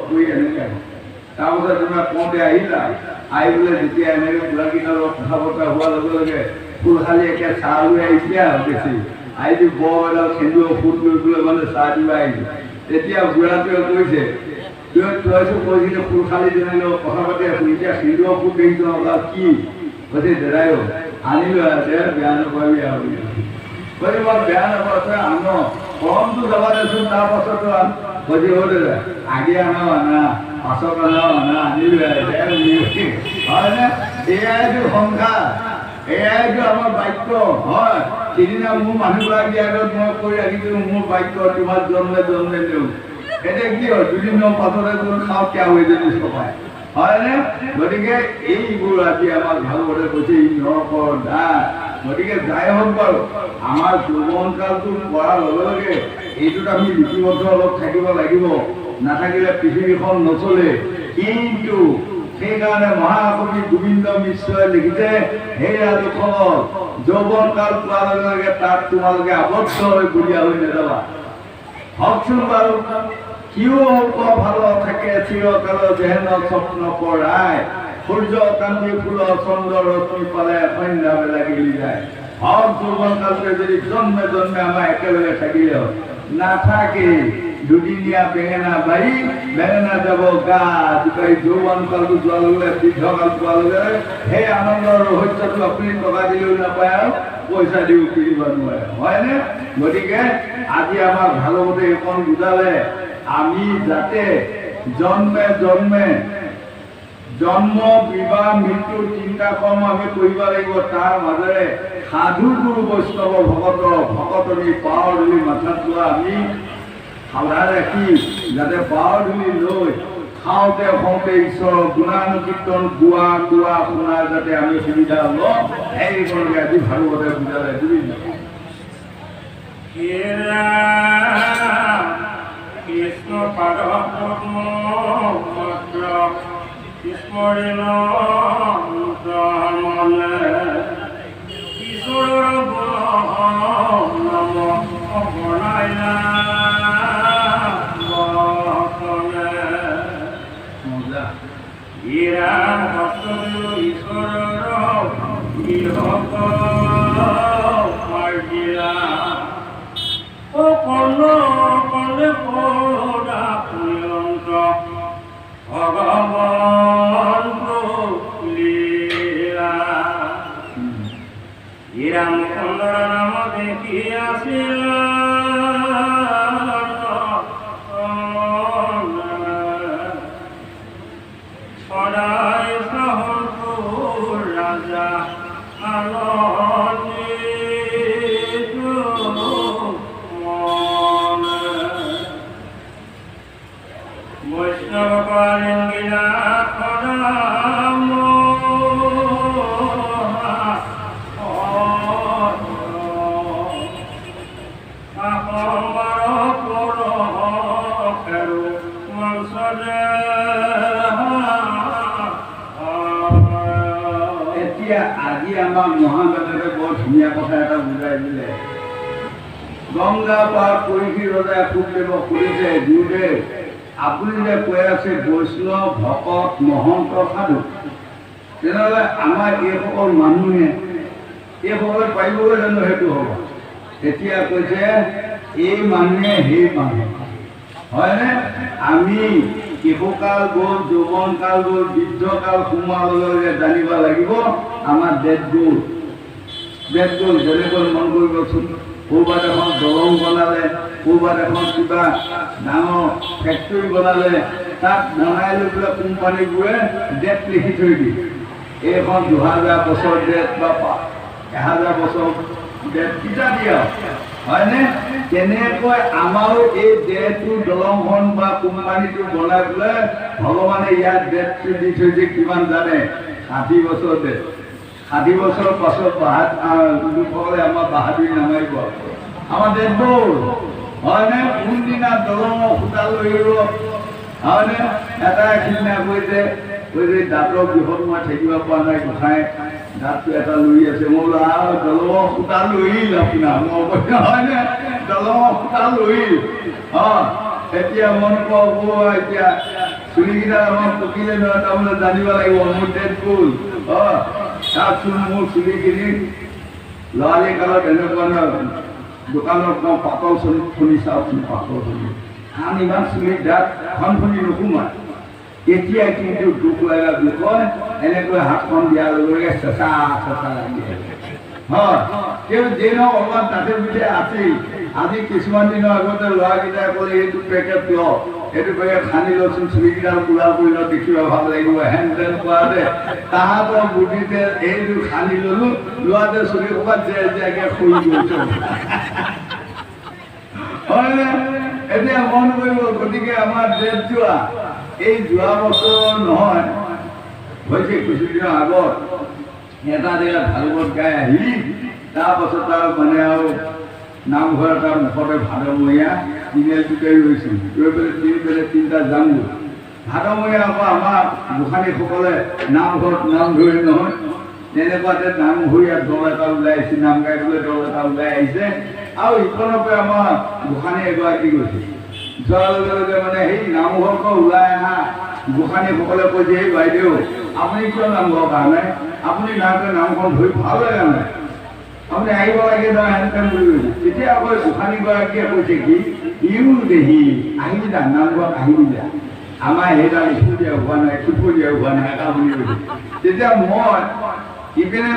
কৈ এনেকৈ আহি। তাৰপিছত তোমাৰ কওঁতে আহিলা, আহি বোলে যেতিয়া এনেকৈ বুঢ়াকেইটাৰ লগত কথা বতৰা হোৱাৰ লগে লগে পুৰুষালী একে চাহ লৈ আহিছে আৰু বেছি আহিছো বৰ এডাল সেন্দুৰ ফুট লৈ পেলাই মানে চাহ দিব আহিছে। তেতিয়া বুঢ়াটোৱে কৈছে তইছো কৈছিলে পুৰুষালীজনীৰ লগত কথা পাতি আছো, এতিয়া সেন্দুৰ ফুট দেখিছ নগাঁও কি? কৈছে দাদাই আনিলো বেয়া নাপাবি আৰু কৈছে মই বেয়া নাপাওঁ, তই আন কমটো যাবা দেচোন, তাৰপাছতো আন। কৈছে দাদা আগে আনাও আনা, পাছত আনাও আনা, আনিলো হয়নে? এয়াইতো সংসাৰ, এয়াইতো আমাৰ বাক্য হয়। সিদিনা মোৰ মানুহগৰাকী আগত মই কৈ ৰাখিছিলোঁ মোৰ বাক্য তোমাৰ জন্মে জন্মে দিওঁ। এতিয়া কি হয়, দুদিনৰ পাছতে তোৰ খাওঁ কিয় হৈ যদি চপাই, হয়নে? গতিকে এইবোৰ আজি আমাক ভাগৱতে কৈছে ই নৰকৰ দান। গতিকে যাই হওক বাৰু, আমাৰ যৌৱন কালটো কৰাৰ লগে লগে এইটোত আমি লিপিবদ্ধ অলপ থাকিব লাগিব, নাথাকিলে পৃথিৱীখন নচলে। কিন্তু সেইকাৰণে মহাকবি গোবিন্দ মিশ্ৰই লিখিছে, সেই ৰাজসকল যৌৱন কাল পোৱাৰ লগে লগে তাত তোমালোকে আবদ্ধ হৈ বুঢ়িয়া হৈ নাযাবা। হওকচোন বাৰু, কিয় ভাল থাকে চিৰকাল যেহেন স্বপ্ন পৰাই, সূৰ্য কান্দি ফুল চন্দ্ৰ ৰশ্মি পালে সন্ধ্যা বেলা গেলি যায়। হওক যৌৱন কালটোৱে যদি জন্মে জন্মে আমাৰ একেলগে থাকিলে নাথাকে। দুদিনীয়া বেঙেনা বাৰী বেঙেনা যাব গা জোকাৰি। যৌৱন কালটো যোৱাৰ লগে লগে বৃদ্ধকাল পোৱাৰ লগে লগে সেই আনন্দৰ ৰহস্যটো আপুনি টকা দিলেও নাপায় আৰু পইচা দিও কিনিব নোৱাৰে, হয়নে? গতিকে আজি আমাক ভাগৱতে এইখন বুজালে আমি যাতে জন্মে জন্মে জন্ম বিবাহ মৃত্যু চিন্তা কৰ্ম আমি কৰিব লাগিব। তাৰ মাজেৰে সাধু গুৰু বৈষ্ণৱ ভকতনী পাৱাৰ ধূলি মাথাত লোৱা আমি সাৱধান ৰাখি যাতে পাৱাৰ ধূলি লৈ খাওঁতে খাওঁতে ঈশ্বৰৰ গুণানুকীৰ্তন গোৱা শুনাৰ যাতে আমি সুবিধা লওঁ, সেইগৰাকী আজি ভাগৱতে বুজালে। কৃষ্ণ পাদ পদ্ম স্মৰণ কিশোৰৰ বনাইলা ঈশ্বৰৰ মাৰ্জিলা কলে ভগৱান লীলা। ৰামচন্দ্ৰ নাম দেখি আছিল নবকালিঙ্গিলা পদাম এতিয়া আজি আমাক মহাদেৱে বৰ ধুনীয়া কথা এটা বুজাই দিলে গংগা পাৰ পৰিশী ৰজাই শুকদেৱক সুধিছে গুৰুদেৱ আপুনি যে কৈ আছে বৈষ্ণৱ ভকত মহন্ত সাধু তেনেহ'লে আমাৰ এইসকল মানুহে এইসকলে পাৰিবগৈ জানো সেইটো হ'ব তেতিয়া কৈছে এই মানুহে সেই মানুহ হয়নে আমি শিশুকাল গ'ল যৌৱনকাল গ'ল বৃদ্ধকাল সোমোৱাবলৈ জানিব লাগিব আমাৰ ডেট গ'ল যেনেকৈ মন কৰিবচোন ক'ৰবাত এখন দলং বনালে ক'ৰবাত এখন কিবা ডাঙৰ ফেক্টৰী বনালে তাত বনাই লৈ পেলাই কোম্পানীবোৰে ডেট লিখি থৈ দিয়ে এইখন 2000 বছৰ ডেট বা 1000 বছৰ ডেট কিটা দিয়া হয়নে তেনেকৈ আমাৰো এই ডেটটো দলংখন বা কোম্পানীটো বনাই পেলাই ভগৱানে ইয়াত ডেটটো দি থৈছে কিমান জানে 60 বছৰ ডেট 60 বছৰৰ পাছত লোকসকলে আমাৰ বাহাদুৰি নামাৰিব আমাৰ ডেট গ'ল হয়নে কোনদিনা দলঙৰ খুটা লৈ আহিব হয়নে এটা সিদিনা কৈছে দাঁতৰ বিষত মই থাকিব পৰা নাই গোসাঁই দাঁতটো এটা লৈ আছে মই বোলো দলঙৰ খুটা লৈ আপোনাৰ মই কৈছো হয়নে দলঙৰ খুটা লৈ এতিয়া মন ক'ব এতিয়া চুলিকেইটা আমাক পকিলে নহয় তাৰমানে জানিব লাগিব মোৰ ডেট গ'ল তাৰচোন মোৰ চুলিখিনি ল'ৰালি কালত এনেকুৱা দোকানত মই পাতল চলি খুলি চাওকচোন পাতল চলি আন ইমান চুলিৰ দাঁত খন খুলি নোসোমায় এতিয়া কিন্তু দুখ লগা বিষয় এনেকৈ হাতখন দিয়াৰ লগে লগে চেঁচা লাগি হয় তেওঁ যে নহওক অলপমান তাতে পিঠে আছেই আজি কিছুমান দিনৰ আগতে ল'ৰাকেইটাই ক'লে এইটো পেকেট লওক এইটো পেকেট সানি লওকচোন চুলিকেইডাল কোলা কৰি লওক দেখিব ভাল লাগিব হেন তেন কোৱাতে তাহাঁতৰ বুদ্ধিতে এইটো সানি ল'লো লোৱাতে চুলি ক'ৰবাত জীয়াকে শুই গৈছোঁ হয়নে এতিয়া মন কৰিব গতিকে আমাৰ ডেট যোৱা এই যোৱা বছৰ নহয় হৈছে কিছুদিনৰ আগত এটা জেগাত ভাগৱত গাই আহি তাৰপাছত আৰু মানে আৰু নামঘৰ এটা মুখতে ভাদমহীয়া তিনিআলিটোতে ৰৈছোঁ ৰৈ পেলাই তিনিটা যামগৈ ভাদমহীয়া আকৌ আমাৰ গোসাঁনীসকলে নামঘৰত নাম ধৰি নহয় তেনেকুৱাতে নামঘৰীয়া দল এটা ওলাই আহিছে নাম গাইবলৈ দল এটা ওলাই আহিছে আৰু ইখনৰ পৰা আমাৰ গোসাঁনী এগৰাকী গৈছে যোৱাৰ লগে লগে মানে সেই নামঘৰখন ওলাই অহা গোসাঁনীসকলে কৈছে সেই বাইদেউ আপুনি কিয় নামঘৰ কাৰণে আপুনি নামখন ধৰি ভাল লগা নাই আপুনি আহিব লাগে নহয় হেন তেন বুলি কৈছে তেতিয়া আকৌ গোসাঁনীগৰাকীয়ে কৈছে কি ইও দেহি আহিবি যা নামঘৰত আহিবি যা আমাৰ সেইডাল ইফুলীয়া হোৱা নাই সিফুলীয়া হোৱা নাই বুলি কৈছে তেতিয়া মই ইপিনে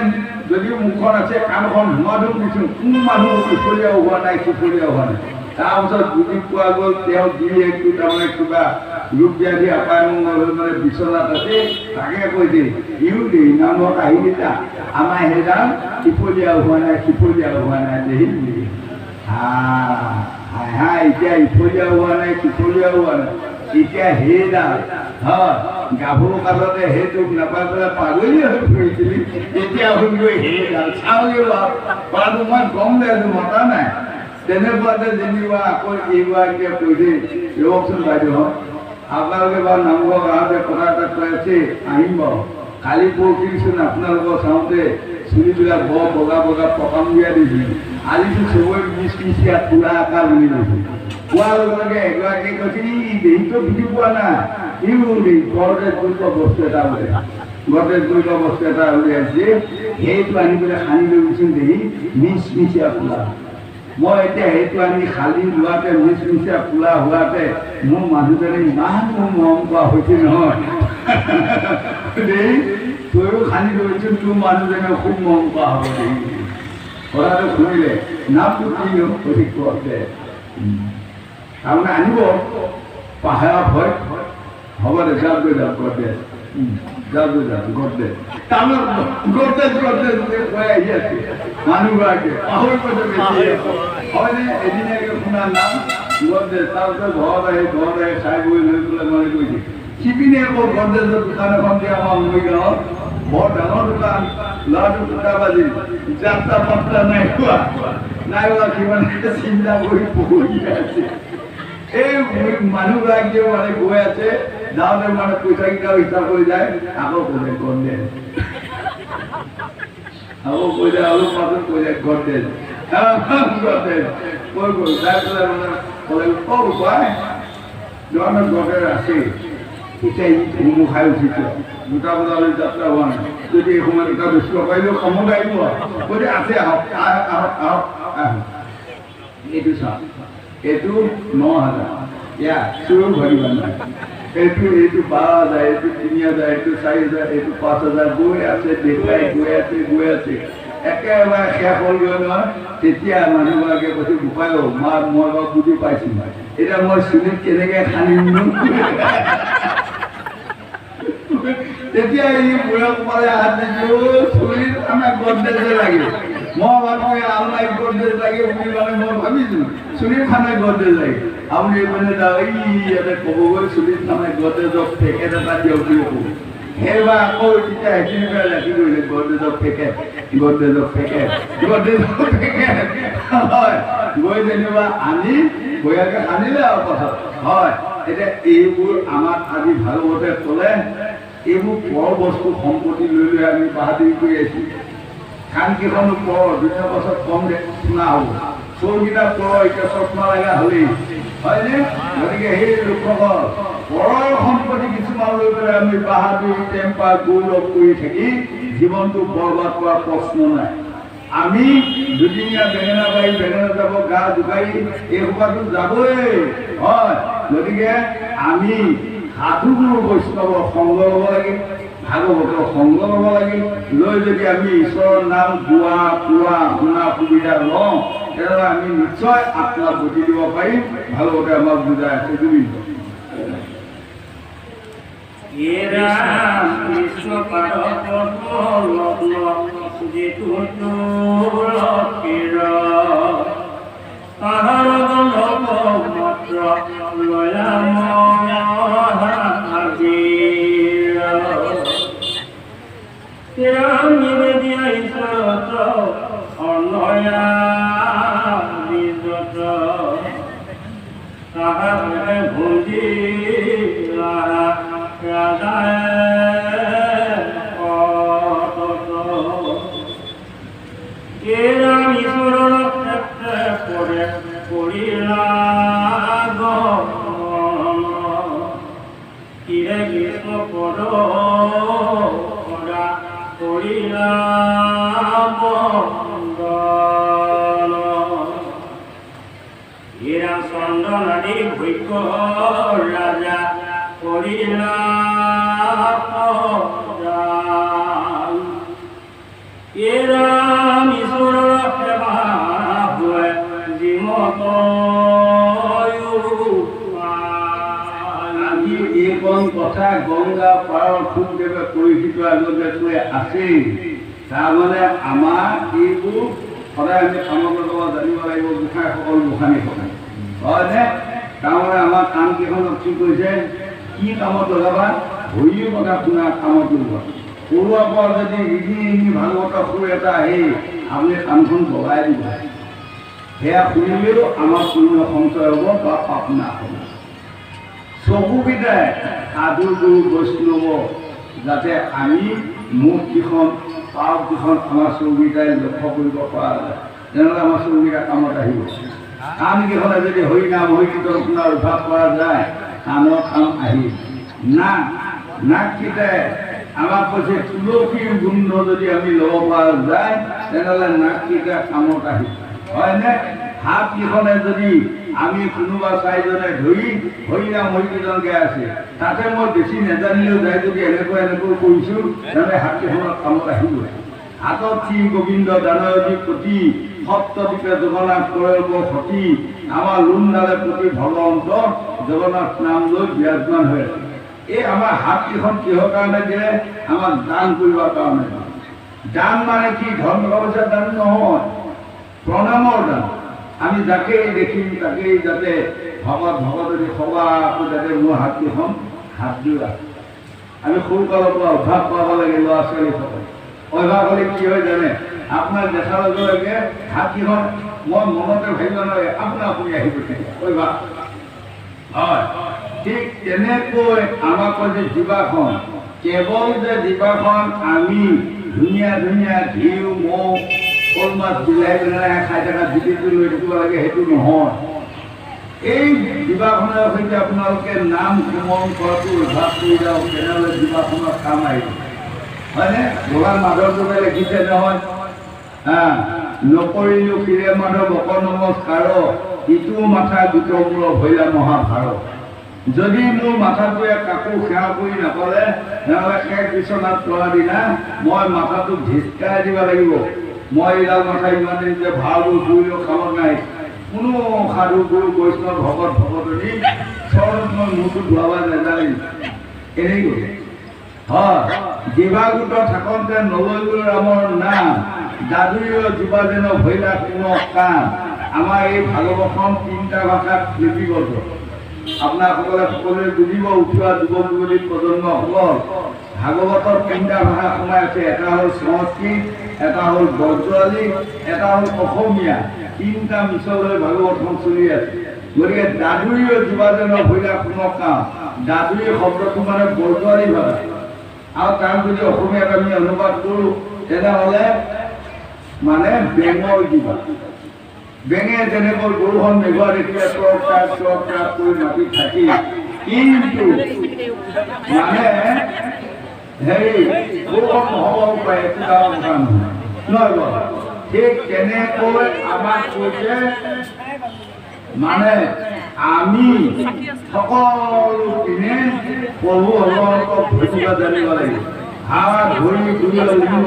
যদিও মুখখন আছে কাণখন ধুমাধুম দিছোঁ কোন মানুহ ইফুলীয়া হোৱা নাই সিফুলীয়া হোৱা নাই তাৰপিছত বুজি পোৱা গ'ল তেওঁ গিৰিয়েকটো তাৰমানে কিবা ৰোগ ব্যাধি আপায়মংগল হৈ মানে বিচনাত আছে তাকে কৈছে ইও দেই নামত আহিবি যা আমাৰ সেইডাল ইফলীয়া হোৱা নাই সিফলীয়া হোৱা নাই দেখিলি এতিয়া ইফলীয়া হোৱা নাই সিফলীয়া হোৱা নাই এতিয়া সেইডাল হয় গাভৰু কালতে সেইটোক নাপাই পেলাই পাগলী হৈ ফুৰিছিলি এতিয়া শুনগৈ সেইডাল চাওঁগৈ পৰাটো মই গম দিছোঁ মতা নাই তেনেকুৱাতে যেনিবা আকৌ এইগৰাকীয়ে কৈছে ৰ'বচোন বাইদেউ আপোনালোকে বাৰু নামঘৰ গাঁৱতে কথা এটা কৈ আছে আহিম বাৰু কালি পৰহিচোন আপোনালোকৰ চাওঁতে চুলিবিলাক বৰ বগা বগা পকামূৰীয়া দিছিলোঁ আজিতো চবৰে মিচমিচিয়া পুৰা আকাৰ বুলি কৈছিল কোৱাৰ লগে লগে এগৰাকীয়ে কৈছে ই দেহিটো বুজি পোৱা নাই ইও দেই ঘৰতে গুৰুত্ব বস্তু এটা উলিয়াই ঘৰতে গুৰুত্ব বস্তু এটা উলিয়াইছে সেইটো আনি পেলাই সানি লৈ গৈছিল দেহি মিচমিচিয়া পুৰা মই এতিয়া সেইটো আনি খালি লোৱাতে মিচমিচিয়া পোলা হোৱাতে মোৰ মানুহজনে ইমান মোৰ মৰম কৰা হৈছে নহয় দেই তয়ো খানি লৈছোঁ তোৰ মানুহজনে খুব মৰম কৰা হ'ব দেই কথাটো শুনিলে নামটো কিনো সঠিক কৰতে তাৰমানে আনিব পাহাৰৰ ভয় হ'ব দে যাওক গৈ যাওক ঘৰতে যাওক গৈ যাওক ঘৰতে তাৰমানে ঘৰতে কৈ আহি আছে মানুহগৰাকীয়ে পাহৰি কৈছে বেছি হয়নে এদিনীয়াকৈ শুনা নাম গডৰেজ তাৰপিছত ঘৰত আহি খাই বৈ লৈ পেলাই মানে কৈছে সিপিনে আকৌ গডৰেজৰ দোকান এখন দিয়ে আমাৰ মৰিগাঁৱত বৰ ডাঙৰ দোকান ল'ৰাটো 2টা বাজিল যাত্ৰা পাত্ৰা নাই হোৱা সিমানে চিন্তা কৰি বহি আছে এই মানুহগৰাকীয়েও মানে গৈ আছে যাওঁতে মানে পইচাকেইটাও হিচাপ কৰি যায় আকৌ ক'লে গডৰেজ আকৌ কৈ যায় অলপ পাছত কৈ যায় গডৰেজ গডৰেজ কৈ গ'ল তাৰপিছত মানে ক'লে উপায় যোৱানে গডৰেজ আছে এতিয়া ধুমু খাই উঠিছে 2টা বজালৈ যাত্ৰা হোৱা নাই যদি এই সময়ত এটা বেছি পাৰিলেও কামত আহিব কৈ আছে আহক আহক এইটো চাওক এইটো 9,000 ইয়া চুৰ ভৰিব নাই এইটো 12,000 এইটো 3,000 এইটো 4,000 এইটো 5,000 গৈ আছে দেখাই গৈ আছে একেবাৰে শেষ হ'লগৈ নহয় তেতিয়া মানুহগৰাকীয়ে কৈছে বোপাই মই বাৰু বুজি পাইছোঁ এতিয়া মই চুলিত কেনেকৈ খান্দিম তেতিয়া এই বুঢ়া কোপালে হাত দিছোঁ চুলিত আমাক গডৰেজ লাগে মই ভাবোঁ আলমাৰি গডৰেজ লাগে বুলি মানে মই ভাবিছোঁ চুলিত খানাই গডৰেজ লাগে আপুনি মানে ইয়াতে ক'বগৈ চুলিত খানাই গডৰেজৰ পেকেট এটা দিয়ক বুলি ক'ব সেইবাৰ আকৌ তেতিয়া সেইখিনি পৰা ৰাখি কৰিলে গডৰেজৰ পেকেট হয় গৈ যেনিবা আনি বঢ়িয়াকৈ আনিলে আৰু কথা হয় এতিয়া এইবোৰ আমাক আজি ভাগৱতে ক'লে এইবোৰ পৰ বস্তু সম্পত্তি লৈ আমি বাহাদুৰি কৰি আছোঁ কাণকেইখনো পৰ 2 বছৰ কম শুনা হ'ব চৌকেইটা পৰ এতিয়া চশমা লগা হ'লেই হয়নে গতিকে সেই লোকসকল পৰৰ সম্পত্তি কিছুমান লৈ পেলাই আমি বাহাদুৰি টেম্পাৰ গৌৰৱ কৰি থাকি জীৱনটো বৰবাদ কৰাৰ প্ৰশ্ন নাই আমি দুদিনীয়া বেঙেনা বাৰী বেঙেনা যাব গা জোকাৰি এই সোপাটো যাবই হয় গতিকে আমি সাধুগুৰু বৈষ্ণৱৰ সংগ ল'ব লাগে ভাগৱতৰ সংগ ল'ব লাগে লৈ যদি আমি ঈশ্বৰৰ নাম গোৱা কোৱা শুনা সুবিধা লওঁ তেনেহ'লে আমি নিশ্চয় আত্মা বুজি দিব পাৰিম ভাগৱতে আমাক বুজাই আছে গোবিন্দ কথা গংগা পাৰৰ খুবদেৱে পৰিচিত আগতে কৈ আছেই তাৰমানে আমাৰ এইবোৰ সদায় আমি কামত জানিব লাগিব গোসাঁইসকল গোসাঁনীসকল হয়নে তাৰমানে আমাৰ কামকেইখনত কি কৰিছে কি কামত লগাবা ভৰিৰ কথা শুনা কামত লগোৱা সৰুৰ পৰা যদি ৰিণি ভাগৱতৰ সুৰ এটা আহি আপুনি কামখন বগাই দিব সেয়া শুনিলেও আমাৰ পূৰ্ণ সঞ্চয় হ'ব বা পাপ নাহ'ব চকুকেইটাই সাধু গুৰু বৈষ্ণৱ যাতে আমি মুখকেইখন পাপকেইখন আমাৰ চকুকেইটাই লক্ষ্য কৰিব পৰা যায় তেনেহ'লে আমাৰ চকুকেইটা কামত আহিব কাণকেইখনে যদি হৰিনাম হৰিকীৰ্তন শুনাৰ অভ্যাস কৰা যায় কাণৰ কাম আহিল নাককেইটাই আমাক কৈছে তুলসীৰ গোন্ধ যদি আমি ল'ব পৰা যায় তেনেহ'লে নাককেইটা কামত আহিব হয়নে হাতকেইখনে যদি আমি কোনোবা চাৰিজনে ধৰি হৰিনাম হৰিকীৰ্তন গাই আছে তাতে মই বেছি নাজানিলেও যায় যদি এনেকৈ কৰিছোঁ তেনেহ'লে হাতকেইখনৰ কামত আহিবই হাতত শ্ৰী গোবিন্দ দানয়দী প্ৰতি সপ্তদ্বীপে জগন্নাথ কৰিব সতী আমাৰ লোনডালে প্ৰতি ভগৱন্ত জগন্নাথ নাম লৈ বিৰাজমান হৈ আছে এই আমাৰ হাতকেইখন কিহৰ কাৰণে দিয়ে আমাক দান কৰিবৰ কাৰণে দান মানে কি ধন টকা পইচা দান নহয় প্ৰণামৰ দান আমি যাকেই দেখিম তাকেই যাতে ভগৱতী সবাকো যাতে মোৰ হাতকেইখন হাত যোৰা আমি সৰুকালৰ পৰা অভ্যাস পাব লাগে ল'ৰা ছোৱালীসকলে অভ্যাস হ'লে কি হয় জানে আপোনাক দেখাৰ লগে লগে হাতকেইখন মই মনতে ভাবিব নালাগে আপুনি আহিব অভ্যাস হয় ঠিক তেনেকৈ আমাক যে জিভাখন কেৱল যে জিভাখন আমি ধুনীয়া ধুনীয়া ঘিউ মৌ শ'ল মাছ বিলাহী বিলাহী খাই থকা জুতিটো লৈ থাকিব লাগে সেইটো নহয় এই জিভাখনৰ সৈতে আপোনালোকে নাম কোমল কৰাটো অভ্যাস কৰি যাওক তেনেহ'লে জিভাখনৰ কাম আহিব হয়নে ভগৱান মাধৱদেৱে লিখিছে নহয় নকৰিলো ফিৰে মাধৱ অক নমস্কাৰ ইটো মাথা গোট মূৰ ভৈলা মহাভাৰ যদি মোৰ মাথাটোৱে কাকো সেৱা কৰি নাপালে তেনেহ'লে শেষ বিচনাত পৰা দিনা মই মাথাটো ধিচকাই দিব লাগিব মই এইডাল মাথা ইমান দিন যে ভালবোৰ ফুৰিও খাব নাই কোনো সাধু গুৰু বৈষ্ণৱ ভকত ভকতনী চৰত মই মূৰটো ধোৱাব নাজানিম এনেই গ'ল হয় জিভা গোট থাকোঁতে নলয়গুৰু ৰামৰ নাম দাদুৰীয় জীৱা যেন ভৈলা কোনো কাম আমাৰ এই ভাগৱতখন 3টা ভাষাত লিপিবদ্ধ আপোনাসকলে সকলোৱে বুজিব উঠোৱা যুৱক যুৱতী প্ৰজন্মসকল ভাগৱতৰ 3টা ভাষা সোমাই আছে এটা হ'ল সংস্কৃত এটা হ'ল বজ্ৰালী এটা হ'ল অসমীয়া 3টা মিছলৈ ভাগৱতখন চলি আছে গতিকে দাদুৰীয় জীৱা যেন ভৈলা কোনো কাম দাদুৰী শব্দটো মানে বজ্ৰালী ভাষা আৰু তাৰ যদি অসমীয়াত আমি অনুবাদ কৰোঁ তেনেহ'লে মানে বেঙৰ জীৱা বেঙে যেনেকৈ গৰুখন মেঘুৱা দেখিলে চক টাক কৰি মাতি থাকি কিন্তু মানে হেৰি গৰুখন নহ'বও পাৰে একো ডাঙৰ কথা নহয় নহয় ঠিক তেনেকৈ আমাক কৈছে মানে আমি সকলোপিনে প্ৰভু ভগৱন্তক ভজিব জানিব লাগিব হাত ভৰি ধুই লাগিব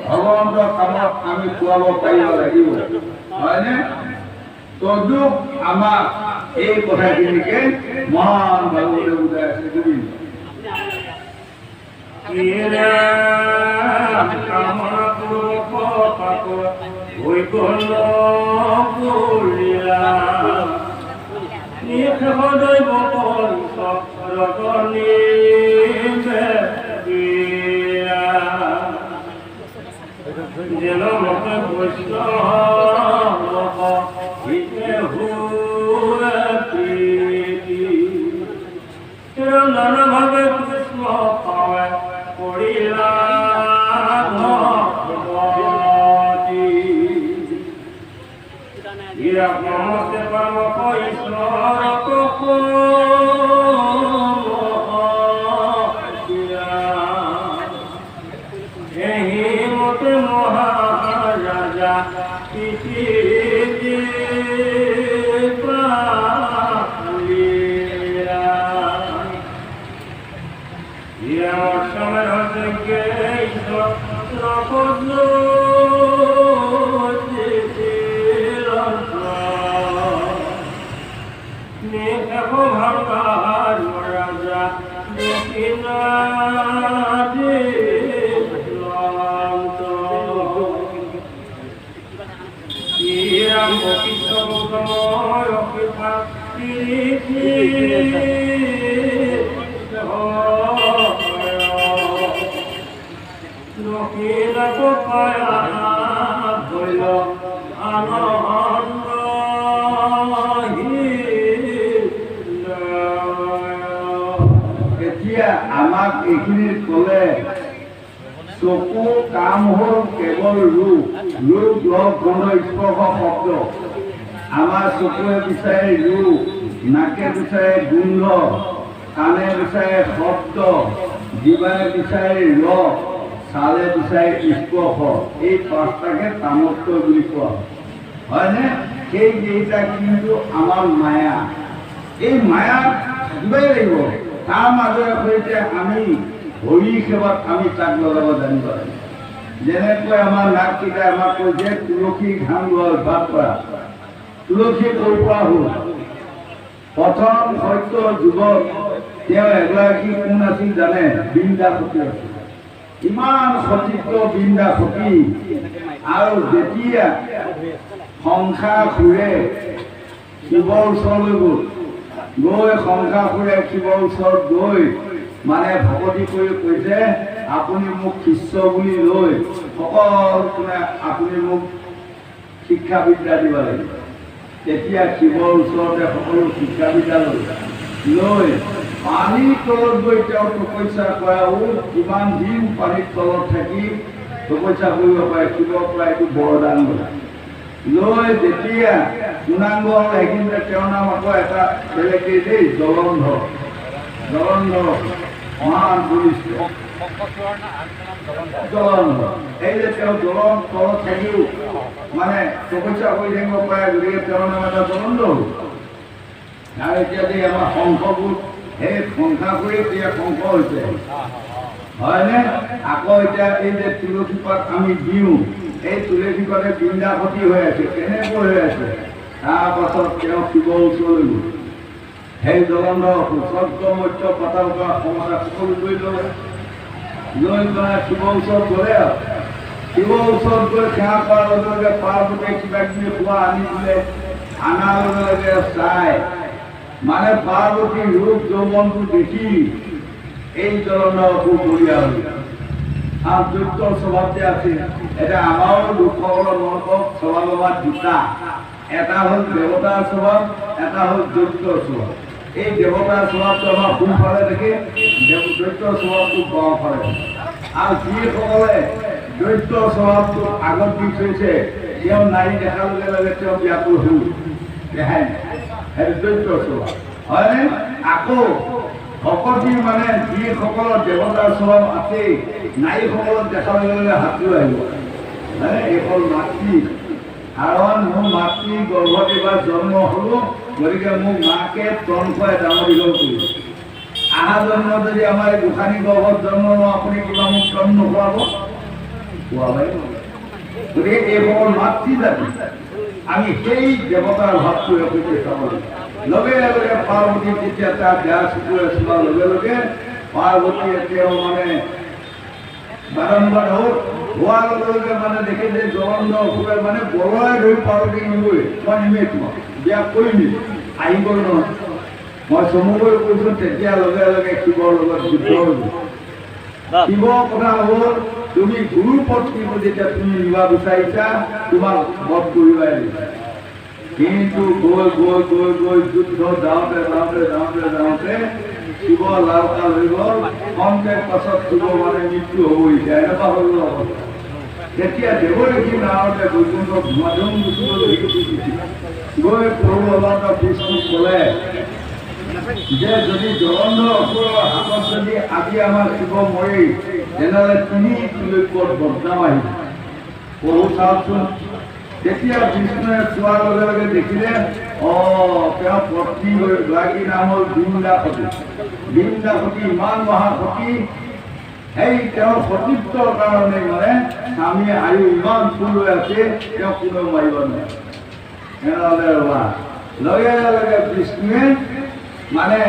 ভগৱন্তৰ কামত আমি খোৱাব পাৰিব লাগিব হয়নে তদুক আমাক এই কথাখিনিকে মহান ভাগৱতে বুজাই আছে দুদিন যেন মতে বৈষ্ণৱ নানাভাৱে কৃষ্ণ পাৱে কৰিলা নমস্তে পাৰক ঈশ্বৰক এহি মতে মহাৰাজা এতিয়া আমাক এইখিনি ক'লে চকু কাম হ'ল কেৱল ৰূপ ৰূপ লগ গন্ধ স্পৰ্শ শব্দ আমাৰ চকুৱে বিচাৰে ৰূপ নাকে বিচাৰে গোন্ধ কাণে বিচাৰে শব্দ জিভাই বিচাৰে ৰস ছালে বিচাৰে স্পৰ্শ এই 5টাকে তামত্ব বুলি কোৱা হয়নে সেইকেইটা কিন্তু আমাৰ মায়া এই মায়া থাকিবই লাগিব তাৰ মাজৰে সৈতে আমি হৰি সেৱাত আমি তাক লগাব জানিব লাগিব যেনেকৈ আমাৰ নাককেইটাই আমাক কৈছে তুলসী ঘাম লোৱা অভ্যাস কৰা তুলসী ক'ৰ পৰা হ'ল প্ৰথম সত্য যুগত তেওঁ এগৰাকী কোন আছিল জানে বৃন্দা সতী আছিল ইমান সতীত্ব বৃন্দা সতী আৰু যেতিয়া সংসাৰ সুৰে শিৱৰ ওচৰলৈ গ'ল গৈ শংকাসুৰে শিৱৰ ওচৰত গৈ মানে ভকতি কৰি কৈছে আপুনি মোক শিষ্য বুলি লৈ সকলোৱে আপুনি মোক শিক্ষা বিদ্যা দিব লাগিব। তেতিয়া শিৱৰ ওচৰতে সকলো শিক্ষা বিদ্যা লৈ পানীৰ তলত গৈ তেওঁ তপস্যা কৰা কিমান দিন পানীৰ তলত থাকি তপস্যা কৰিব পাৰে শিৱৰ পৰা এইটো বৰদান লৈ যেতিয়া পূৰ্ণাংগ হ'ল সেইখিনিতে তেওঁৰ নাম আকৌ এটা বেলেগেই দেই জলন্ধৰ মহান পুলিচ জলন্ধৰ এই যে তেওঁ জলৰ তলত থাকিও মানে তপস্যা কৰি থাকিব পাৰে গতিকে তেওঁৰ নাম এটা জলন্ধৰ হ'ল। আৰু এতিয়া যে আমাৰ শংখবোৰ সেই শংখাসুৰে এতিয়া শংখ হৈছে হয়নে? আকৌ এতিয়া এই যে তুলসী পাত আমি দিওঁ এই তুলসী পাতে বৃন্দাবতী হৈ আছে কেনেকৈ হৈ আছে। তাৰপাছত তেওঁ শিৱৰ ওচৰলৈ গ'ল সেই জলন্ধৰ স্বৰ্গ মৎস্য পাতাল কৰা ক্ষমতা সকলো লৈ পেলাই শিৱৰ ওচৰত গ'লে আৰু শিৱৰ ওচৰত গৈ সেৱা কৰাৰ লগে লগে পাৰ্বতীয়ে কিবা কিবি খোৱা আনি দিলে। আনাৰ লগে লগে চাই মানে পাৰ্বতীৰ ৰূপ যৌৱনটো দেখি এই জলন্ধৰ খুব বঢ়িয়া হ'ল আৰু দৈত্য স্বভাৱ যে আছিল। এতিয়া আমাৰো লোকসকলৰ মনত স্বভাৱ আমাৰ দুটা, এটা হ'ল দেৱতাৰ স্বভাৱ, এটা হ'ল দৈত্যৰ স্বভাৱ। এই দেৱতাৰ স্বভাৱটো আমাৰ সোঁফালে থাকে, দৈত্যৰ স্বভাৱটো বাওঁফালে। আৰু যিসকলে দৈত্যৰ স্বভাৱটো আগত দি থৈছে তেওঁ নাৰী দেখাৰ লগে লগে তেওঁ ব্যাকুল হ'ল ৰেহাই নাই, সেইটো দৈত্যৰ স্বভাৱ হয়নে? আকৌ ভকতি মানে যিসকলৰ দেৱতাৰ স্বভাৱ আছেই নাৰীসকলক দেখাৰ লগে লগে হাতলৈ আহিব এইখন মাতৃ, কাৰণ মোৰ মাতৃ গৰ্ভত এইবাৰ জন্ম হ'লো গতিকে মোক মাকে তন খুৱাই ডাঙৰ দীঘল কৰিব। অহা জন্ম যদি আমাৰ এই গোসাঁনী গৰ্ভত জন্ম লওঁ আপুনি কিবা মোক তন নোখোৱাব? খোৱাবাই। গতিকে এইসকল মাতৃ জাতি আমি সেই দেৱতাৰ ভাৱটো সৈতে চাব লাগিব। লগে লগে পাৰ্বতী যেতিয়া তাৰ বেয়া চকুৰে চোৱাৰ লগে লগে পাৰ্বতীয়ে তেওঁ মানে বাৰম্বাৰ হোৱাৰ লগে লগে মানে দেখে যে জলন্ধৰ অসুৰে মানে বলৰাই ধৰি পাৰ্বতীক নিবই মই নিমেই তোমাক বিয়া কৰিমেই আহিব নহয় মই চমুকৈ কৈছোঁ। তেতিয়া লগে লগে শিৱৰ লগত যুদ্ধ হ'ল। শিৱৰ কথা হ'ল তুমি গুৰু পত্নীক যেতিয়া তুমি নিব বিচাৰিছা তোমাক বধ কৰিবাই লাগিব। কিন্তু গৈ গৈ গৈ গৈ যুদ্ধ যাওঁতে শিৱ লালকাল হৈ গ'ল। কমকৈ পাছত শিৱ মানে মৃত্যু হ'ব এতিয়া এনেকুৱা হ'ল অৱস্থা। তেতিয়া দেৱদেৱী নাৱতে বৈকুণ্ঠ ধুমাধুম গৈ প্ৰভু অনন্ত বিষ্ণুক ক'লে যে যদি জলন্ধৰ অসুৰৰ হাতত যদি আজি আমাৰ শিৱ মৰি তেনেহ'লে তিনি তুলসীত বদনাম আহিব। প্ৰভু চাওকচোন। তেতিয়া বিষ্ণুৱে চোৱাৰ লগে লগে দেখিলে তেওঁৰ পত্নী গৰাকীৰ নাম হ'ল বৃন্দাবতী ইমান মহাসতী। সেই তেওঁৰ সতীত্বৰ কাৰণে মানে স্বামী আয়ু ইমান ফুল হৈ আছে তেওঁ কোনেও মাৰিব নোৱাৰে। তেনেহ'লে ৰবা লগে লগে বিষ্ণুৱে মানে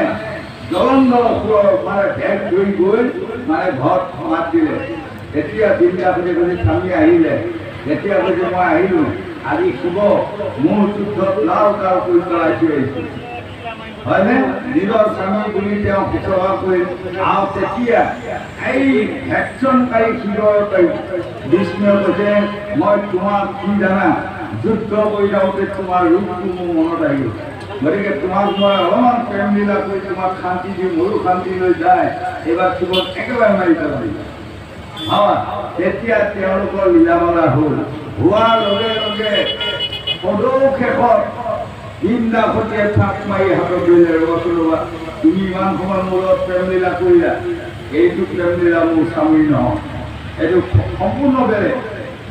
জলন্ধৰ অসুৰৰ মানে ভেট ধৰি গৈ মানে ঘৰত মাত দিলে। এতিয়া বৃন্দাবতী যদি স্বামী আহিলে তেতিয়া কৈছে মই আহিলোঁ আজি শিৱ মোৰ যুদ্ধত লাল কাল কৰি পেলাই থৈ আহিছোঁ হয়নে? নিজৰ স্বামী বুলি তেওঁ শুশ্ৰূষা কৰি আৰু তেতিয়া এই ভেকচনকাৰী শিৱৰ বিষ্ণুৱে কৈছে মই তোমাক কি জানা যুদ্ধ কৰি যাওঁতে তোমাৰ ৰূপটো মোৰ মনত আহিল গতিকে তোমাক মই অলপমান প্ৰেম লীলা কৰি তোমাক শান্তি দি মোৰো শান্তি লৈ যায় এইবাৰ শিৱক একেবাৰে মাৰি পেলাবি। তেতিয়া তেওঁলোকৰ লীলামালা হ'ল। হোৱাৰ লগে লগে পদৌশেষত বৃন্দাবতীয়ে থাপ মাৰি হাতত ধৰিলে ৰবা তুমি ইমান সময় মোৰ লগত প্ৰেম লীলা কৰিলা এইটো প্ৰেম লীলা মোৰ স্বামী নহয়, এইটো সম্পূৰ্ণ বেলেগ।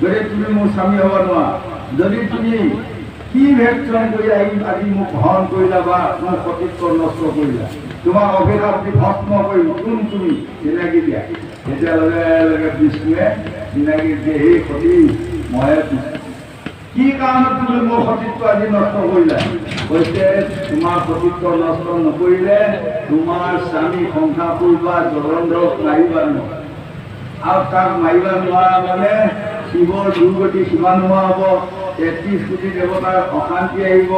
গতিকে তুমি মোৰ স্বামী হ'ব নোৱাৰা। যদি তুমি কি ভেকচন কৰি আহি আজি মোক হৰণ কৰিলা বা মোৰ সতীত্ব নষ্ট কৰিলা তোমাক অভিশাপ দি ভস্ম কৰিম কোন তুমি চিনাকি দিয়া। তেতিয়া লগে লগে বিষ্ণুৱে চিনাকি দিয়ে সেই সতী ময়ে কি কাৰণত তুমি মোৰ সতীত্ব আজি নষ্ট কৰিলা? কৈছে তোমাৰ সতীত্ব নষ্ট নকৰিলে তোমাৰ স্বামী শংখাসুৰ বা জলন্ধৰক মাৰিবা নোৱাৰা আৰু তাক মাৰিবা নোৱাৰা মানে শিৱৰ দুৰ্গতি সীমা নোহোৱা হ'ব। 33 কোটি দেৱতাৰ অশান্তি আহিব।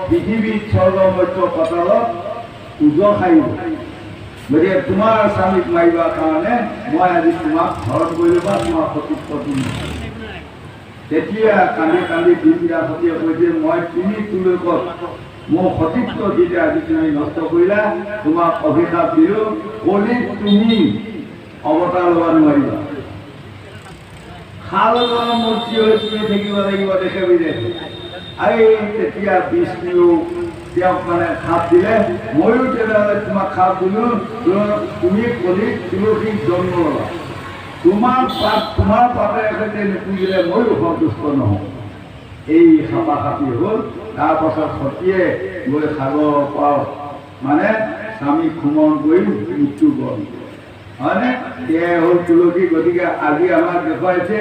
পৃথিৱীত স্বৰ্গ মৰ্ত্য পাতালত উজৰ সাৰিব গতিকে তোমাৰ স্বামীক মাৰিবৰ কাৰণে মই আজি তোমাক ঘৰত গৈ ল'বা তোমাৰ সতীত্বটো তেতিয়া কান্দি কান্দি দিনটা সতীয়ে কৈছে মই তিনি তুলকত মোৰ সতীত্ব যেতিয়া আজি তুমি নষ্ট কৰিলা তোমাক অভিশাপ দিলোঁ কলিত তুমি অৱতাৰ ল'ব নোৱাৰিবা শাল মূৰ্তি হৈ তুমি থাকিব লাগিব দেশে বিদেশে আৰু তেতিয়া বিষ্ণু তেওঁক মানে খাপ দিলে ময়ো তেনেহ'লে তোমাক খাপ দিলোঁ তুমি কলিত তুলসীক জন্ম ল'বা তোমাৰ পাপেৰে সৈতে নুপুজিলে ময়ো সন্তুষ্ট নহওঁ এই খাপা খাপি হ'ল তাৰপাছত সতীয়ে গৈ সাগৰ পাৰত মানে স্বামীক খুমন কৰি মৃত্যুবৰণ হয়নে সেয়াই হ'ল তুলসী গতিকে আজি আমাক দেখুৱাইছে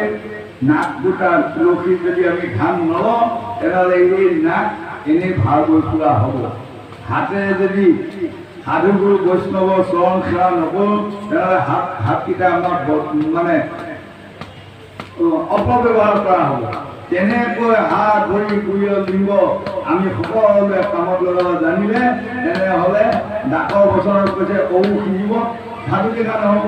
নাক দুটা তুলসী যদি আমি ধান নলওঁ তেনেহ'লে এই নাক এনেই ভাল কৰি ফুৰা হ'ব হাতেৰে যদি সাধুগুৰু বৈষ্ণৱৰ চৰণ সেৱা নকৰোঁ তেনেহ'লে হাতকেইটা আমাক মানে অপব্যৱহাৰ কৰা হ'ব তেনেকৈ হাত ভৰি গুৰিয়ল লিংগ আমি সকলোৱে কামত লগাব জানিলে তেনেহ'লে ডাকৰ বচনত কৈছে ঔ সিজিব সাধু দেখা নহ'ব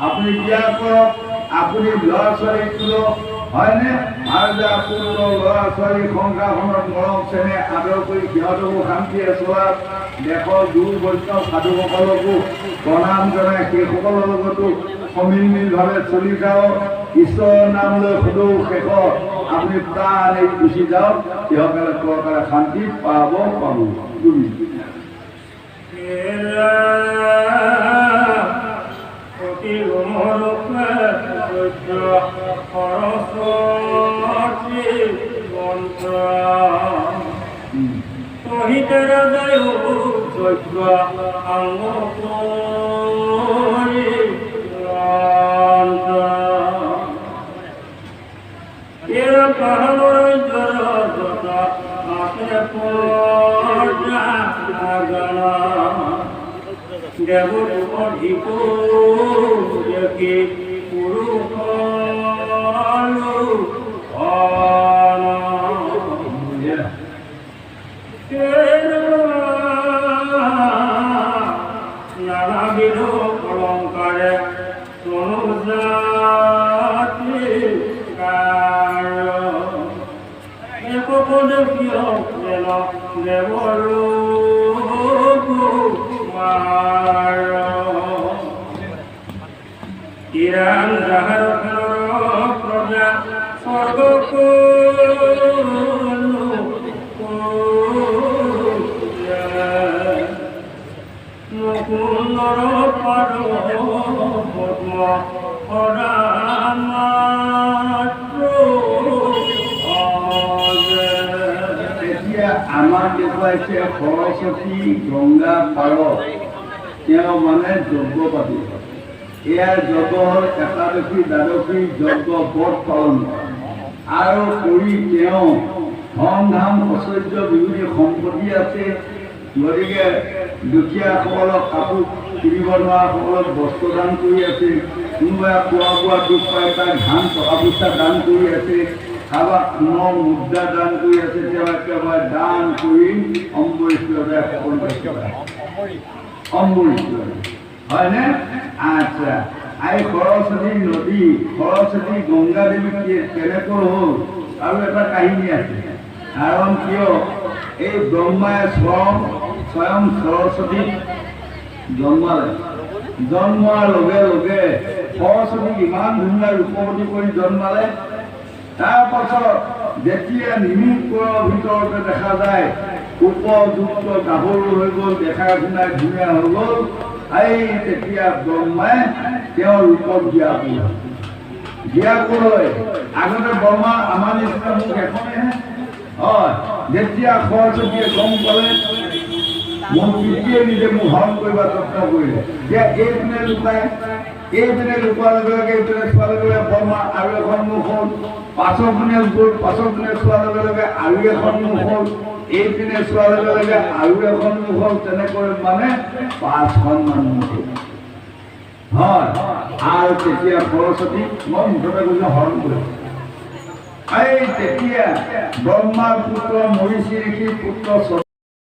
আপুনি বিয়া কৰক আপুনি ল'ৰা ছোৱালীক তোলক হয়নে আৰু যে পুত্ৰ ল'ৰা ছোৱালী সংসাৰখনত মৰম চেনেহ আদৰ কৰি সিহঁতকো শান্তিৰে চলাওক দেশৰ গুৰু বৈষ্ণৱ সাধুসকলকো প্ৰণাম জনাই সেইসকলৰ লগতো সমিলমিলভাৱে চলি যাওক ঈশ্বৰৰ নাম লৈ সদৌ শেষত আপুনি প্ৰাণ এৰি গুচি যাওক সিহঁতসকলে প্ৰকাৰে শান্তি পাব তুমি আমাক দেখুৱাইছে সৰস্বতী গংগা পাৰত তেওঁ মানে যজ্ঞ পাতিব এয়া যজ্ঞ হ'ল একাদশী দ্বাদশী যজ্ঞ ব্ৰত পালন আৰু কৰি তেওঁ ধন ধাম ঐশ্বৰ্য বিহুতি সম্পত্তি আছে গতিকে দুখীয়াসকলক কাপোৰ কিনিব নোৱাৰাসকলক বস্ত্ৰ দান কৰি আছে কোনোবাই খোৱা বোৱা দুখ পায় তাক ধান টকা পইচা দান কৰি আছে কাৰোবাক সোণৰ মুদ্ৰা দান কৰি আছে তেওঁ একেবাৰে দান কৰি অম্বৰীশ্বৰে অম্বৰীশ্বৰে হয়নে আচ্ছা এই সৰস্বতী নদী সৰস্বতী গংগা দেৱী কেনেকৈ হ'ল আৰু এটা কাহিনী আছে কাৰণ কিয় এই ব্ৰহ্মাই স্বয়ং সৰস্বতীক জন্মালে জন্মোৱাৰ লগে লগে সৰস্বতীক ইমান ধুনীয়া ৰূপৱতী কৰি জন্মালে তাৰপাছত যেতিয়া নিমিষৰ ভিতৰতে দেখা যায় উপযুক্ত গাভৰু হৈ গ'ল দেখা শুনাই ধুনীয়া হৈ গ'ল এই তেতিয়া ব্ৰহ্মাই তেওঁৰ ৰূপক দিয়া ক'লৈ আগতে ব্ৰহ্মা আমাৰ নিচিনা মোক এখনেহে হয় যেতিয়া সৰস্বতীয়ে গম পালে মোৰ পিতৃয়ে নিজে মোক হৰণ কৰিব যত্ন কৰিলে যে এইপিনে লুকাই এইপিনে লুকোৱাৰ লগে লগে এইপিনে চোৱাৰ লগে লগে ব্ৰহ্মা আৰু এখন মুখ হ'ল পাছৰ পিনে গ'ল পাছৰ পিনে চোৱাৰ লগে লগে আৰু এখন মুখ হ'ল এইপিনে চোৱাৰ লগে লগে আৰু এখন মুখ হ'ল তেনেকৈ মানে 5খন মান মুখ হ'ল হয় আৰু তেতিয়া সৰস্বতী মই মুঠতে কৈছোঁ হৰণ কৰিলোঁ এই তেতিয়া ব্ৰহ্মাৰ পুত্ৰ মৰিষি ঋষিৰ পুত্ৰ